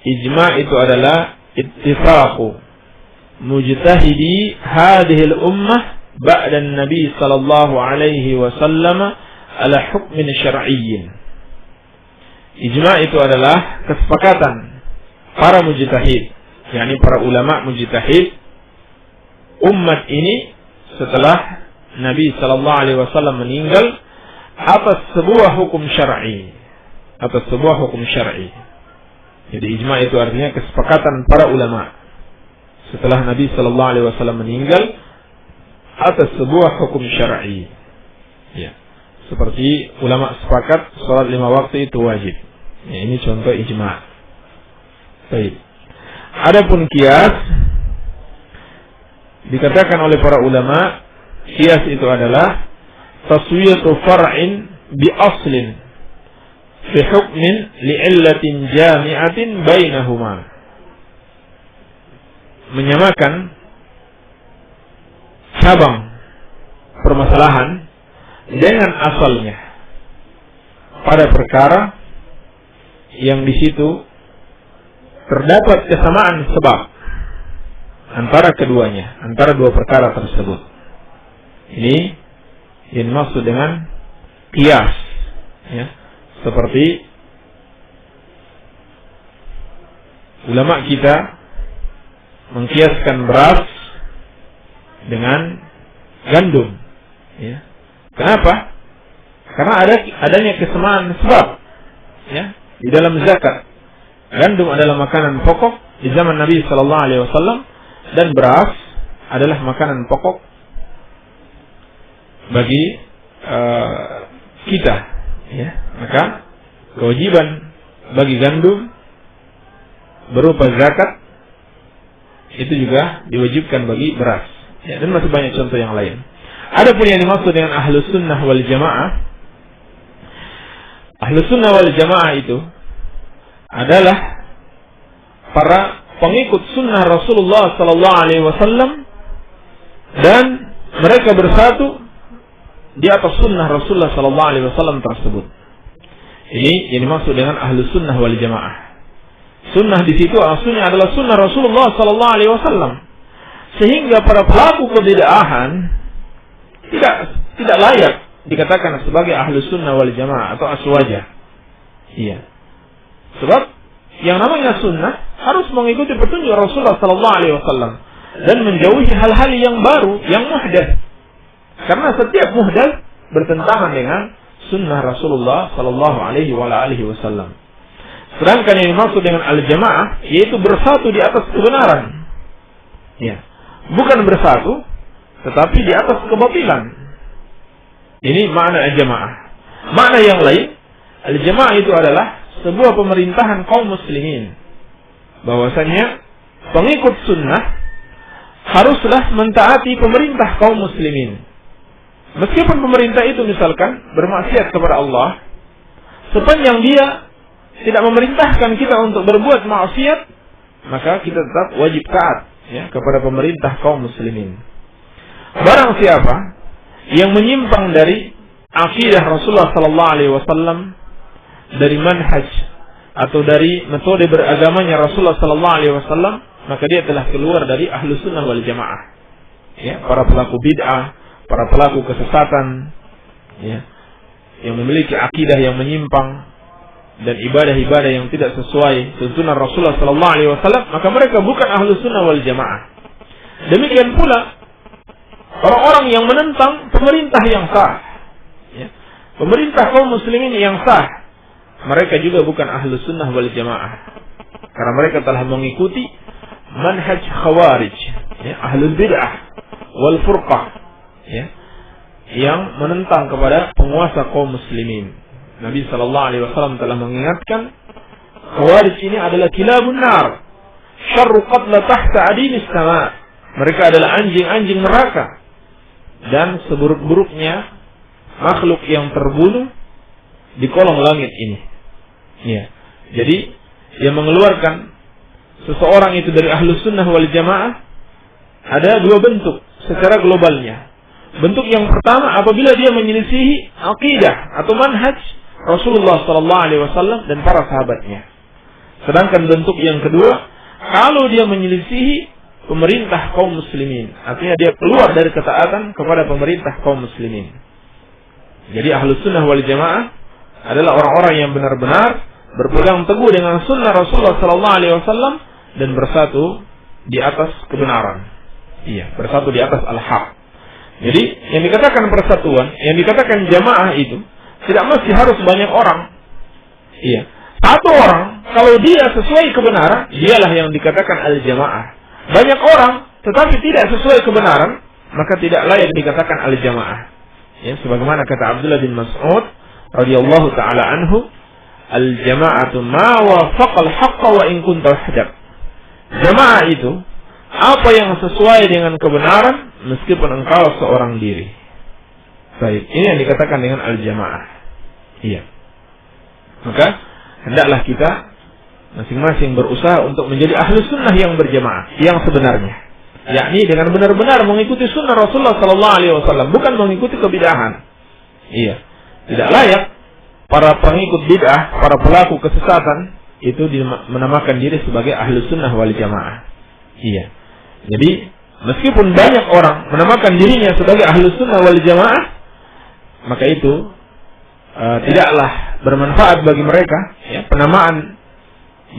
ijma' itu adalah ittifaqu mujtahidi hadhihi al-ummah ba'da an-nabi sallallahu alaihi wasallam ala hukmin syar'iyyin. Ijma' itu adalah kesepakatan para mujtahid, yakni para ulama mujtahid umat ini setelah Nabi sallallahu alaihi wasallam meninggal atas sebuah hukum syar'i. Atas sebuah hukum syar'i. Jadi ijma' itu artinya kesepakatan para ulama setelah Nabi sallallahu alaihi wasallam meninggal atas sebuah hukum syar'i. Ya. Seperti ulama sepakat salat 5 waktu itu wajib. Ya, ini contoh ijma'. Baik. Adapun qiyas dikatakan oleh para ulama, qiyas itu adalah taswiyatu far'in bi aslin fi hukmin li'illatin jami'atin bainahuma. Menyamakan cabang permasalahan dengan asalnya pada perkara yang di situ terdapat kesamaan sebab antara keduanya, antara dua perkara tersebut. Ini yang dimaksud dengan qiyas, ya. Seperti ulama kita mengkiaskan beras dengan gandum, ya. Kenapa? Karena adanya kesamaan sebab, ya, di dalam zakat. Gandum adalah makanan pokok di zaman Nabi sallallahu alaihi wasallam dan beras adalah makanan pokok bagi kita, ya. Maka kewajiban bagi gandum berupa zakat itu juga diwajibkan bagi beras, ya, dan masih banyak contoh yang lain. Adapun yang dimaksud dengan ahlus sunnah wal jamaah, ahlus sunnah wal jamaah itu adalah para pengikut sunnah Rasulullah sallallahu alaihi wasallam dan mereka bersatu di atas sunnah Rasulullah sallallahu alaihi wasallam tersebut. Ini yang dimaksud dengan ahlus sunnah wal jamaah. Sunnah di situ aslinya adalah sunnah Rasulullah sallallahu alaihi wasallam. Sehingga para pelaku kebid'ahan tidak layak dikatakan sebagai ahlus sunnah wal jamaah atau aswajah. Iya. Sebab yang namanya sunnah harus mengikuti petunjuk Rasulullah sallallahu alaihi wasallam dan menjauhi hal-hal yang baru, yang muhdats. Karena setiap muhdats bertentangan dengan sunnah Rasulullah sallallahu alaihi wasallam. Sedangkan yang dimaksud dengan al-jamaah yaitu bersatu di atas kebenaran. Ya. Bukan bersatu tetapi di atas kebatilan. Ini makna al-jamaah. Makna yang lain, al-jamaah itu adalah sebuah pemerintahan kaum muslimin. Bahwasanya pengikut sunnah haruslah mentaati pemerintah kaum muslimin. Meskipun pemerintah itu misalkan bermaksiat kepada Allah, sepanjang dia tidak memerintahkan kita untuk berbuat maksiat, maka kita tetap wajib taat kepada pemerintah kaum muslimin. Barang siapa yang menyimpang dari akidah Rasulullah sallallahu alaihi wasallam, dari manhaj atau dari metode beragamanya Rasulullah sallallahu alaihi wasallam, maka dia telah keluar dari ahlu sunnah wal jamaah. Para pelaku bid'ah, para pelaku kesesatan, yang memiliki akidah yang menyimpang dan ibadah-ibadah yang tidak sesuai tuntunan Rasulullah sallallahu alaihi wasallam, maka mereka bukan ahlu sunnah wal jamaah. Demikian pula orang-orang yang menentang pemerintah yang sah, pemerintah kaum muslimin yang sah, mereka juga bukan ahlu sunnah wal jamaah, karena mereka telah mengikuti manhaj khawarij, ahlul bid'ah wal furqah, yang menentang kepada penguasa kaum muslimin. Nabi sallallahu alaihi wasallam telah mengingatkan, khawarij ini adalah kilabun nar, syarru qatla tahta adinis sama. Mereka adalah anjing-anjing neraka dan seburuk-buruknya makhluk yang terbunuh di kolong langit ini. Jadi yang mengeluarkan seseorang itu dari ahlus sunnah wal jamaah ada dua bentuk secara globalnya. Bentuk yang pertama, apabila dia menyelisihi akidah atau manhaj Rasulullah sallallahu alaihi wasallam dan para sahabatnya. Sedangkan bentuk yang kedua, kalau dia menyelisihi pemerintah kaum muslimin, artinya dia keluar dari ketaatan kepada pemerintah kaum muslimin. Jadi ahlus sunnah wal jamaah adalah orang-orang yang benar-benar berpegang teguh dengan sunnah Rasulullah sallallahu alaihi wasallam dan bersatu di atas kebenaran. Bersatu di atas al-haq. Jadi yang dikatakan persatuan, yang dikatakan jamaah itu tidak mesti harus banyak orang. Satu orang, kalau dia sesuai kebenaran, dialah yang dikatakan al-jamaah. Banyak orang, tetapi tidak sesuai kebenaran, maka tidak layak dikatakan al-jamaah. Sebagaimana kata Abdullah bin Mas'ud radhiyallahu taala anhu, al-jama'atu ma wafaqal haqqa wa in kunta wahdak. Jamaah itu apa yang sesuai dengan kebenaran meskipun engkau seorang diri. Baik, ini yang dikatakan dengan al-jamaah. Maka hendaklah kita masing-masing berusaha untuk menjadi ahli sunnah yang berjamaah, yang sebenarnya, yakni dengan benar-benar mengikuti sunnah Rasulullah sallallahu alaihi wasallam, bukan mengikuti kebidahan. Tidak layak para pengikut bid'ah, para pelaku kesesatan itu menamakan diri sebagai ahli sunnah wal jamaah. Jadi meskipun banyak orang menamakan dirinya sebagai ahli sunnah wal jamaah, maka itu tidaklah bermanfaat bagi mereka. Penamaan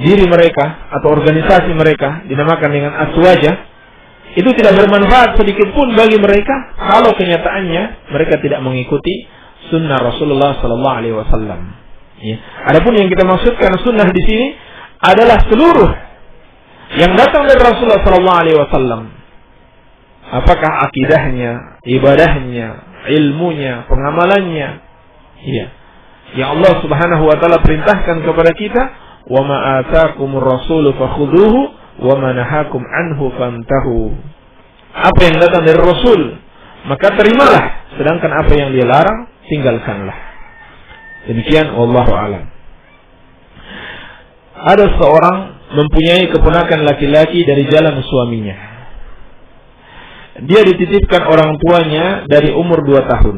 diri mereka atau organisasi mereka dinamakan dengan aswajah, itu tidak bermanfaat sedikit pun bagi mereka kalau kenyataannya mereka tidak mengikuti sunnah Rasulullah sallallahu alaihi wasallam. Adapun yang kita maksudkan sunnah di sini adalah seluruh yang datang dari Rasulullah sallallahu alaihi wasallam. Apakah akidahnya, ibadahnya, ilmunya, pengamalannya, yang Allah Subhanahu wa taala perintahkan kepada kita, wa ma ataakumur rasulu fakhuduhu wa ma nahakum anhu fantahu. Apa yang datang dari Rasul, maka terimalah, sedangkan apa yang dia larang, tinggalkanlah. Demikian, wallahu a'lam. Ada seorang mempunyai keponakan laki-laki dari jalan suaminya. Dia dititipkan orang tuanya dari umur 2 tahun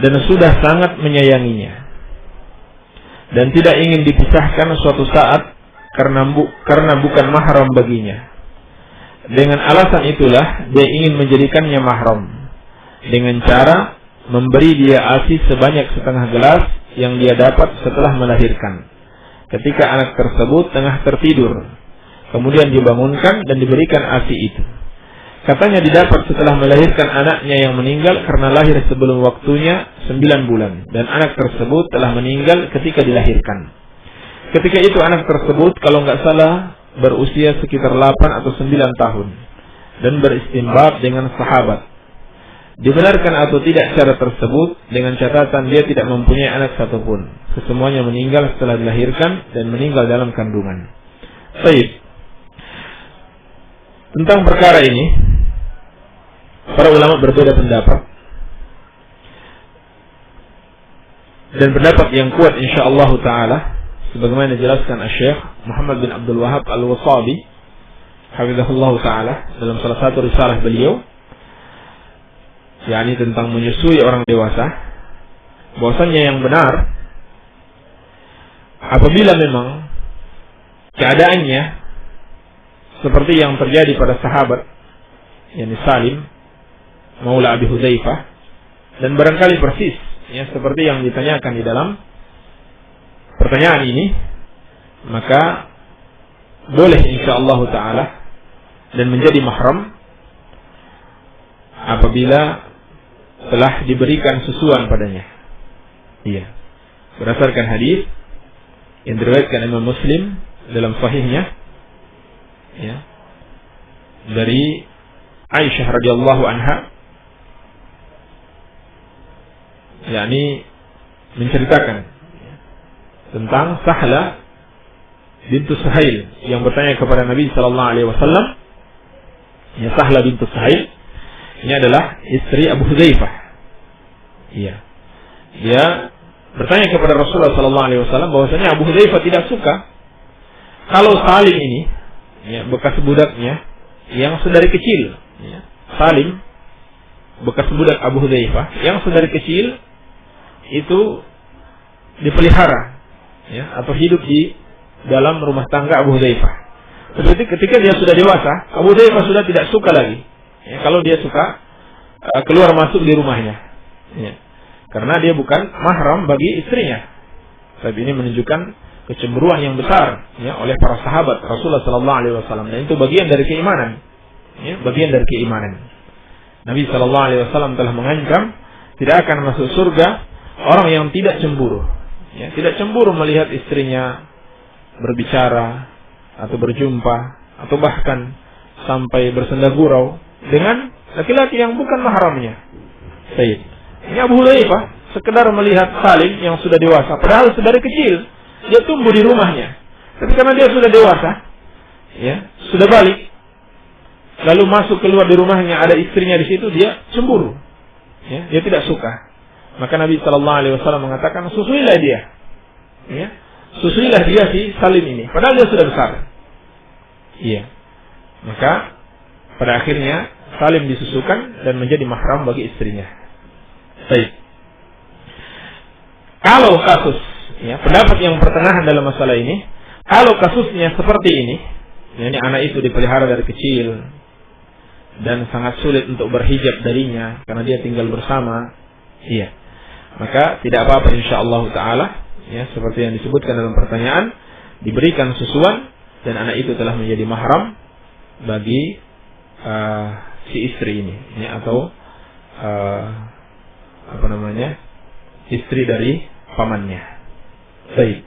dan sudah sangat menyayanginya dan tidak ingin dipisahkan suatu saat karena bukan mahram baginya. Dengan alasan itulah dia ingin menjadikannya mahram dengan cara memberi dia ASI sebanyak setengah gelas yang dia dapat setelah melahirkan ketika anak tersebut tengah tertidur, kemudian dibangunkan dan diberikan ASI itu. Katanya didapat setelah melahirkan anaknya yang meninggal karena lahir sebelum waktunya 9 bulan dan anak tersebut telah meninggal ketika dilahirkan. Ketika itu anak tersebut kalau nggak salah berusia sekitar 8 atau 9 tahun dan beristinbat dengan sahabat. Dibenarkan atau tidak cara tersebut dengan catatan dia tidak mempunyai anak satupun. Kesemuanya meninggal setelah dilahirkan dan meninggal dalam kandungan. Baik. Tentang perkara ini, para ulama berbeda pendapat. Dan pendapat yang kuat insyaallah ta'ala, sebagaimana dijelaskan Syekh Muhammad bin Abdul Wahhab Al-Wasabi hafizahullah ta'ala dalam salah satu risalah beliau, yakni tentang menyusui orang dewasa, bahwasanya yang benar apabila memang keadaannya seperti yang terjadi pada sahabat yakni Salim Maula Abi Hudzaifah, dan barangkali persis ya seperti yang ditanyakan di dalam pertanyaan ini, maka boleh insyaallah ta'ala dan menjadi mahram apabila telah diberikan susuan padanya. Iya. Berdasarkan hadis yang diriwayatkan Imam Muslim dalam sahihnya, ya, dari Aisyah radhiyallahu anha, yakni menceritakan tentang Sahla bintu Suhail yang bertanya kepada Nabi sallallahu alaihi wasallam. Ya, Sahla bintu Suhail ini adalah istri Abu Hudzaifah. Iya. Dia bertanya kepada Rasulullah sallallahu alaihi wasallam bahwasanya Abu Hudzaifah tidak suka kalau Salim ini, ya, bekas budaknya yang sedari kecil, ya. Salim bekas budak Abu Hudzaifah yang sedari kecil itu dipelihara, ya, atau hidup di dalam rumah tangga Abu Hudzaifah. Seperti ketika dia sudah dewasa, Abu Hudzaifah sudah tidak suka lagi, ya, kalau dia suka keluar masuk di rumahnya, ya, karena dia bukan mahram bagi istrinya. Tapi ini menunjukkan kecemburuan yang besar, ya, oleh para sahabat Rasulullah sallallahu alaihi wasallam, dan itu bagian dari keimanan, ya, bagian dari keimanan. Nabi sallallahu alaihi wasallam telah mengancam tidak akan masuk surga orang yang tidak cemburu, ya, tidak cemburu melihat istrinya berbicara atau berjumpa atau bahkan sampai bersenda gurau dengan laki-laki yang bukan mahramnya. Baik. Ini Abu Hudzaifah sekedar melihat Salim yang sudah dewasa, padahal sedari kecil dia tumbuh di rumahnya. Tapi karena dia sudah dewasa, ya, sudah balik, lalu masuk keluar di rumahnya ada istrinya di situ, dia cemburu. Ya, dia tidak suka. Maka Nabi sallallahu alaihi wasallam mengatakan, susuilah dia. Ya. Susuilah dia si Salim ini, padahal dia sudah besar. Iya. Maka pada akhirnya Salim disusukan dan menjadi mahram bagi istrinya. Baik. Kalau kasus, ya, pendapat yang pertengahan dalam masalah ini, kalau kasusnya seperti ini, yakni anak itu dipelihara dari kecil dan sangat sulit untuk berhijab darinya karena dia tinggal bersama, iya, maka tidak apa-apa insyaallah ta'ala, ya, seperti yang disebutkan dalam pertanyaan, diberikan susuan dan anak itu telah menjadi mahram bagi si istri ini, ya, atau istri dari pamannya. Baik.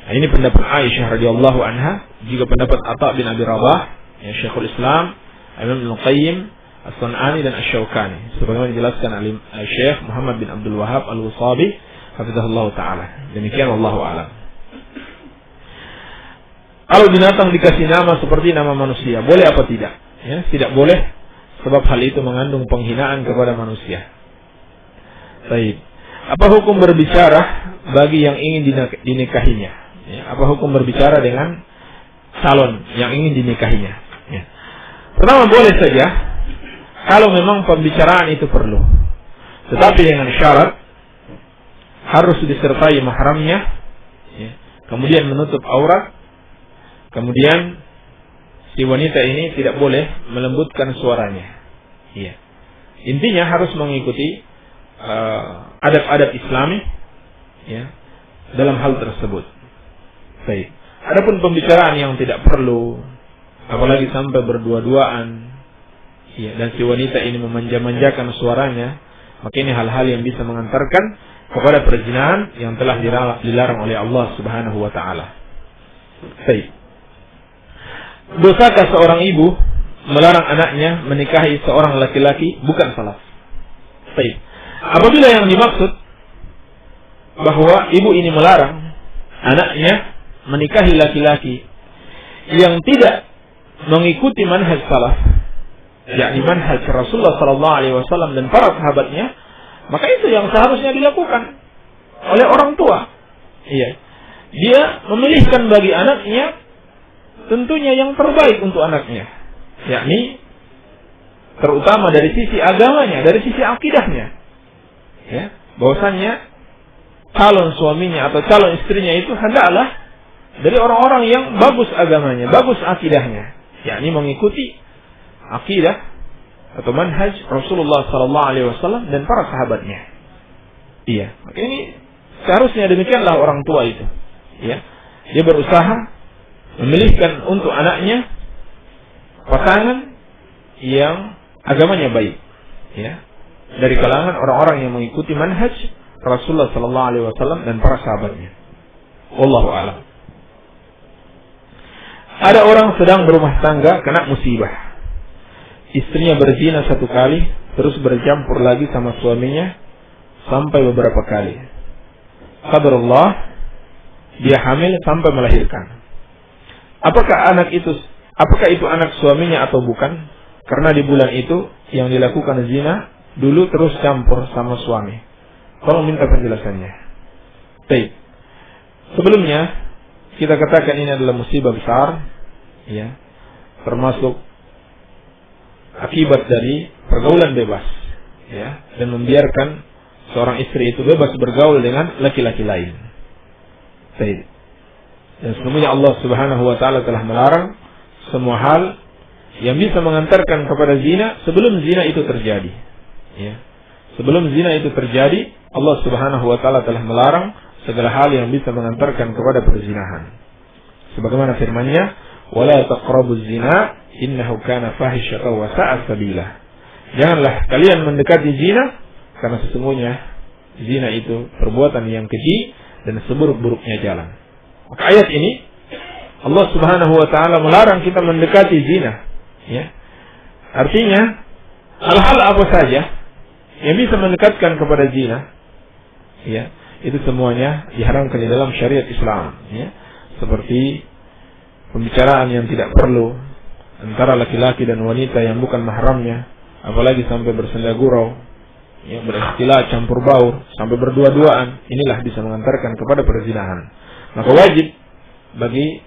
Nah, ini pendapat Aisyah radhiyallahu anha, juga pendapat Atha bin Abi Rabah, ya, Syekhul Islam, Imam Ibnu Qayyim, As-Sun'ani dan Asy-Syaukani, sebagaimana dijelaskan oleh Syekh Muhammad bin Abdul Wahhab Al-Wasabi hafizahullah taala. Demikian wallahu a'lam. Kalau binatang dikasih nama seperti nama manusia, boleh apa tidak? Ya, tidak boleh, sebab hal itu mengandung penghinaan kepada manusia. Baik. Apa hukum berbicara bagi yang ingin dinikahinya? Ya, apa hukum berbicara dengan calon yang ingin dinikahinya? Ya. Pertama, boleh saja kalau memang pembicaraan itu perlu, tetapi dengan syarat harus disertai mahramnya, ya, kemudian menutup aurat, kemudian si wanita ini tidak boleh melembutkan suaranya. Ya. Intinya harus mengikuti adab-adab Islami, ya, dalam hal tersebut. Baik. Adapun pembicaraan yang tidak perlu, apalagi sampai berdua-duaan, ya, dan si wanita ini memanja-manjakan suaranya, maka ini hal-hal yang bisa mengantarkan kepada perzinahan yang telah dilarang oleh Allah Subhanahu wa taala. Baik. Dosakah seorang ibu melarang anaknya menikahi seorang laki-laki bukan salaf? Baik. Apabila yang dimaksud bahwa ibu ini melarang anaknya menikahi laki-laki yang tidak mengikuti manhaj salaf, yakni manhaj Rasulullah sallallahu alaihi wasallam dan para sahabatnya, maka itu yang seharusnya dilakukan oleh orang tua. Iya. Dia memilihkan bagi anaknya tentunya yang terbaik untuk anaknya, yakni terutama dari sisi agamanya, dari sisi akidahnya. Ya, bahwasanya calon suaminya atau calon istrinya itu hendaklah dari orang-orang yang bagus agamanya, bagus akidahnya, yakni mengikuti akidah atau manhaj Rasulullah sallallahu alaihi wasallam dan para sahabatnya. Iya, maka ini seharusnya demikianlah orang tua itu. Ya, dia berusaha memilihkan untuk anaknya pasangan yang agamanya baik, ya, dari kalangan orang-orang yang mengikuti manhaj Rasulullah sallallahu alaihi wasallam dan para sahabatnya. Wallahu a'lam. Ada orang sedang berumah tangga kena musibah. Istrinya berzina 1 kali, terus bercampur lagi sama suaminya sampai beberapa kali. Qadarullah, dia hamil sampai melahirkan. Apakah itu anak suaminya atau bukan? Karena di bulan itu yang dilakukan zina dulu terus campur sama suami. Tolong minta penjelasannya. Baik. Sebelumnya kita katakan ini adalah musibah besar, ya, termasuk akibat dari pergaulan bebas, ya, dan membiarkan seorang istri itu bebas bergaul dengan laki-laki lain. Baik. Dan sesungguhnya Allah Subhanahu wa taala telah melarang semua hal yang bisa mengantarkan kepada zina sebelum zina itu terjadi. Ya. Sebelum zina itu terjadi, Allah Subhanahu wa taala telah melarang segala hal yang bisa mengantarkan kepada perzinahan. Sebagaimana firman-Nya, "Wala taqrabuz zina, innahu kana fahisyatan wa sa'a sabila." Janganlah kalian mendekati zina, karena sesungguhnya zina itu perbuatan yang keji dan seburuk-buruknya jalan. Maka ayat ini Allah Subhanahu wa taala melarang kita mendekati zina, ya. Artinya hal-hal apa saja yang bisa mendekatkan kepada zina, ya, itu semuanya diharamkan di dalam syariat Islam, ya. Seperti pembicaraan yang tidak perlu antara laki-laki dan wanita yang bukan mahramnya, apalagi sampai bersenda gurau, ya, beristilah campur baur, sampai berdua-duaan, inilah bisa mengantarkan kepada perzinahan. Maka wajib bagi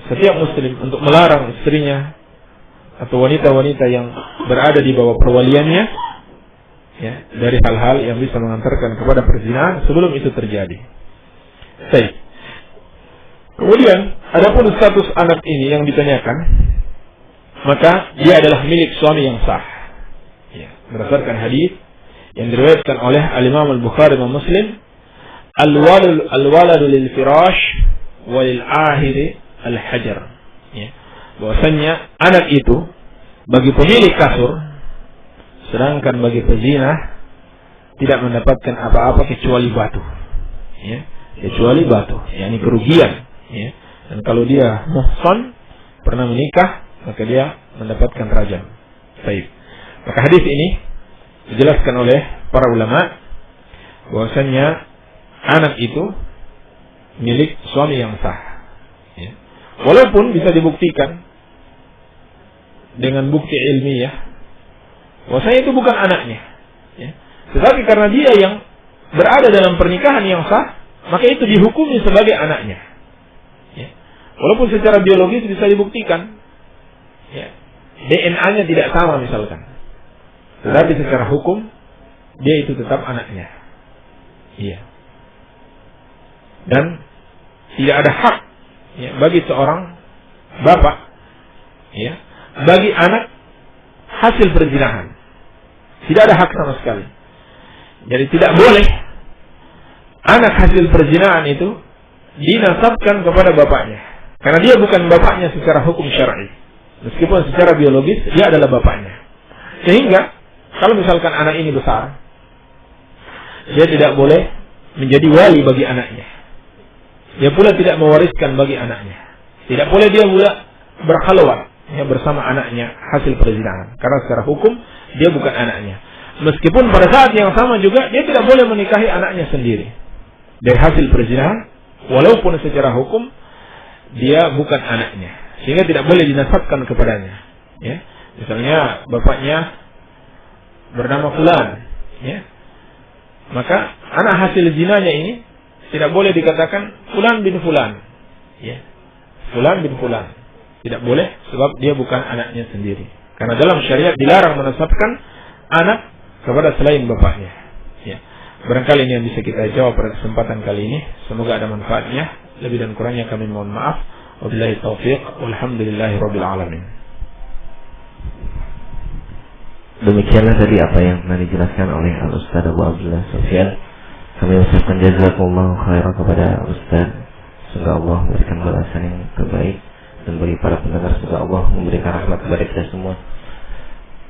setiap muslim untuk melarang istrinya atau wanita-wanita yang berada di bawah perwaliannya, ya, dari hal-hal yang bisa mengantarkan kepada perzinahan sebelum itu terjadi. Baik. Kemudian, adapun status anak ini yang ditanyakan, maka dia adalah milik suami yang sah. Ya, berdasarkan hadis yang diriwayatkan oleh Al-Imam Al-Bukhari dan Muslim, al-waladu lil firash wa lil ahiri al-hajar. Ya, bahwasanya anak itu bagi pemilik kasur, sedangkan bagi pezina tidak mendapatkan apa-apa kecuali batu, ya, kecuali batu, yakni kerugian, ya. Dan kalau dia muhsan, pernah menikah, maka dia mendapatkan rajam. Baik. Maka hadis ini dijelaskan oleh para ulama bahwasanya anak itu milik suami yang sah, ya. Walaupun bisa dibuktikan dengan bukti ilmiah bahwasanya itu bukan anaknya, ya. Tetapi karena dia yang berada dalam pernikahan yang sah, maka itu dihukumi sebagai anaknya, ya. Walaupun secara biologis bisa dibuktikan, ya, DNA-nya tidak sama misalkan, tetapi secara hukum dia itu tetap anaknya, iya. Dan tidak ada hak, ya, bagi seorang bapak, ya, bagi anak hasil perzinahan. Tidak ada hak sama sekali. Jadi tidak boleh anak hasil perzinahan itu dinasabkan kepada bapaknya, karena dia bukan bapaknya secara hukum syar'i. Meskipun secara biologis dia adalah bapaknya. Sehingga kalau misalkan anak ini besar, dia tidak boleh menjadi wali bagi anaknya. Dia pula tidak mewariskan bagi anaknya. Tidak boleh dia pula berkhalwat, ya, bersama anaknya hasil perzinahan, karena secara hukum dia bukan anaknya. Meskipun pada saat yang sama juga dia tidak boleh menikahi anaknya sendiri dari hasil perzinahan, walaupun secara hukum dia bukan anaknya, sehingga tidak boleh dinasabkan kepadanya. Ya, misalnya bapaknya bernama Fulan, ya, maka anak hasil zinanya ini tidak boleh dikatakan Fulan bin Fulan, ya, Fulan bin Fulan, tidak boleh, sebab dia bukan anaknya sendiri. Karena dalam syariat dilarang menasabkan anak kepada selain bapaknya. Ya. Barangkali ini yang bisa kita jawab pada kesempatan kali ini. Semoga ada manfaatnya. Lebih dan kurangnya kami mohon maaf. Wabillahi taufiq. Walhamdulillahirabbil alamin. Demikianlah tadi apa yang telah dijelaskan oleh Al-Ustaz Abu Abdullah Sufyan. Kami ucapkan jazakumullahu khairan kepada Ustaz. Semoga Allah memberikan balasan yang terbaik, dan bagi para pendengar semoga Allah memberikan rahmat kepada kita semua.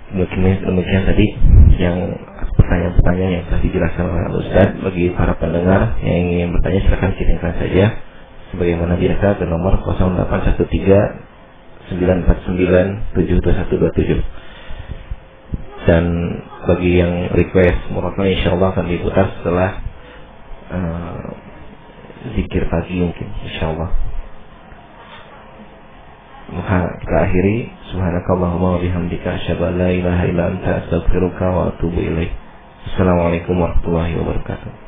Demikian tadi yang pertanyaan-pertanyaan yang telah dijelaskan oleh Ustaz. Bagi para pendengar yang ingin bertanya silakan kirimkan saja sebagaimana biasa ke nomor 0813 949 72127. Dan bagi yang request murotal insyaallah akan diputar setelah zikir pagi mungkin insyaallah. Maka kita akhiri, subhanakallahumma wa bihamdika asyhadu an la ilaha illa anta astaghfiruka wa atubu ilaik. Assalamualaikum warahmatullahi wabarakatuh.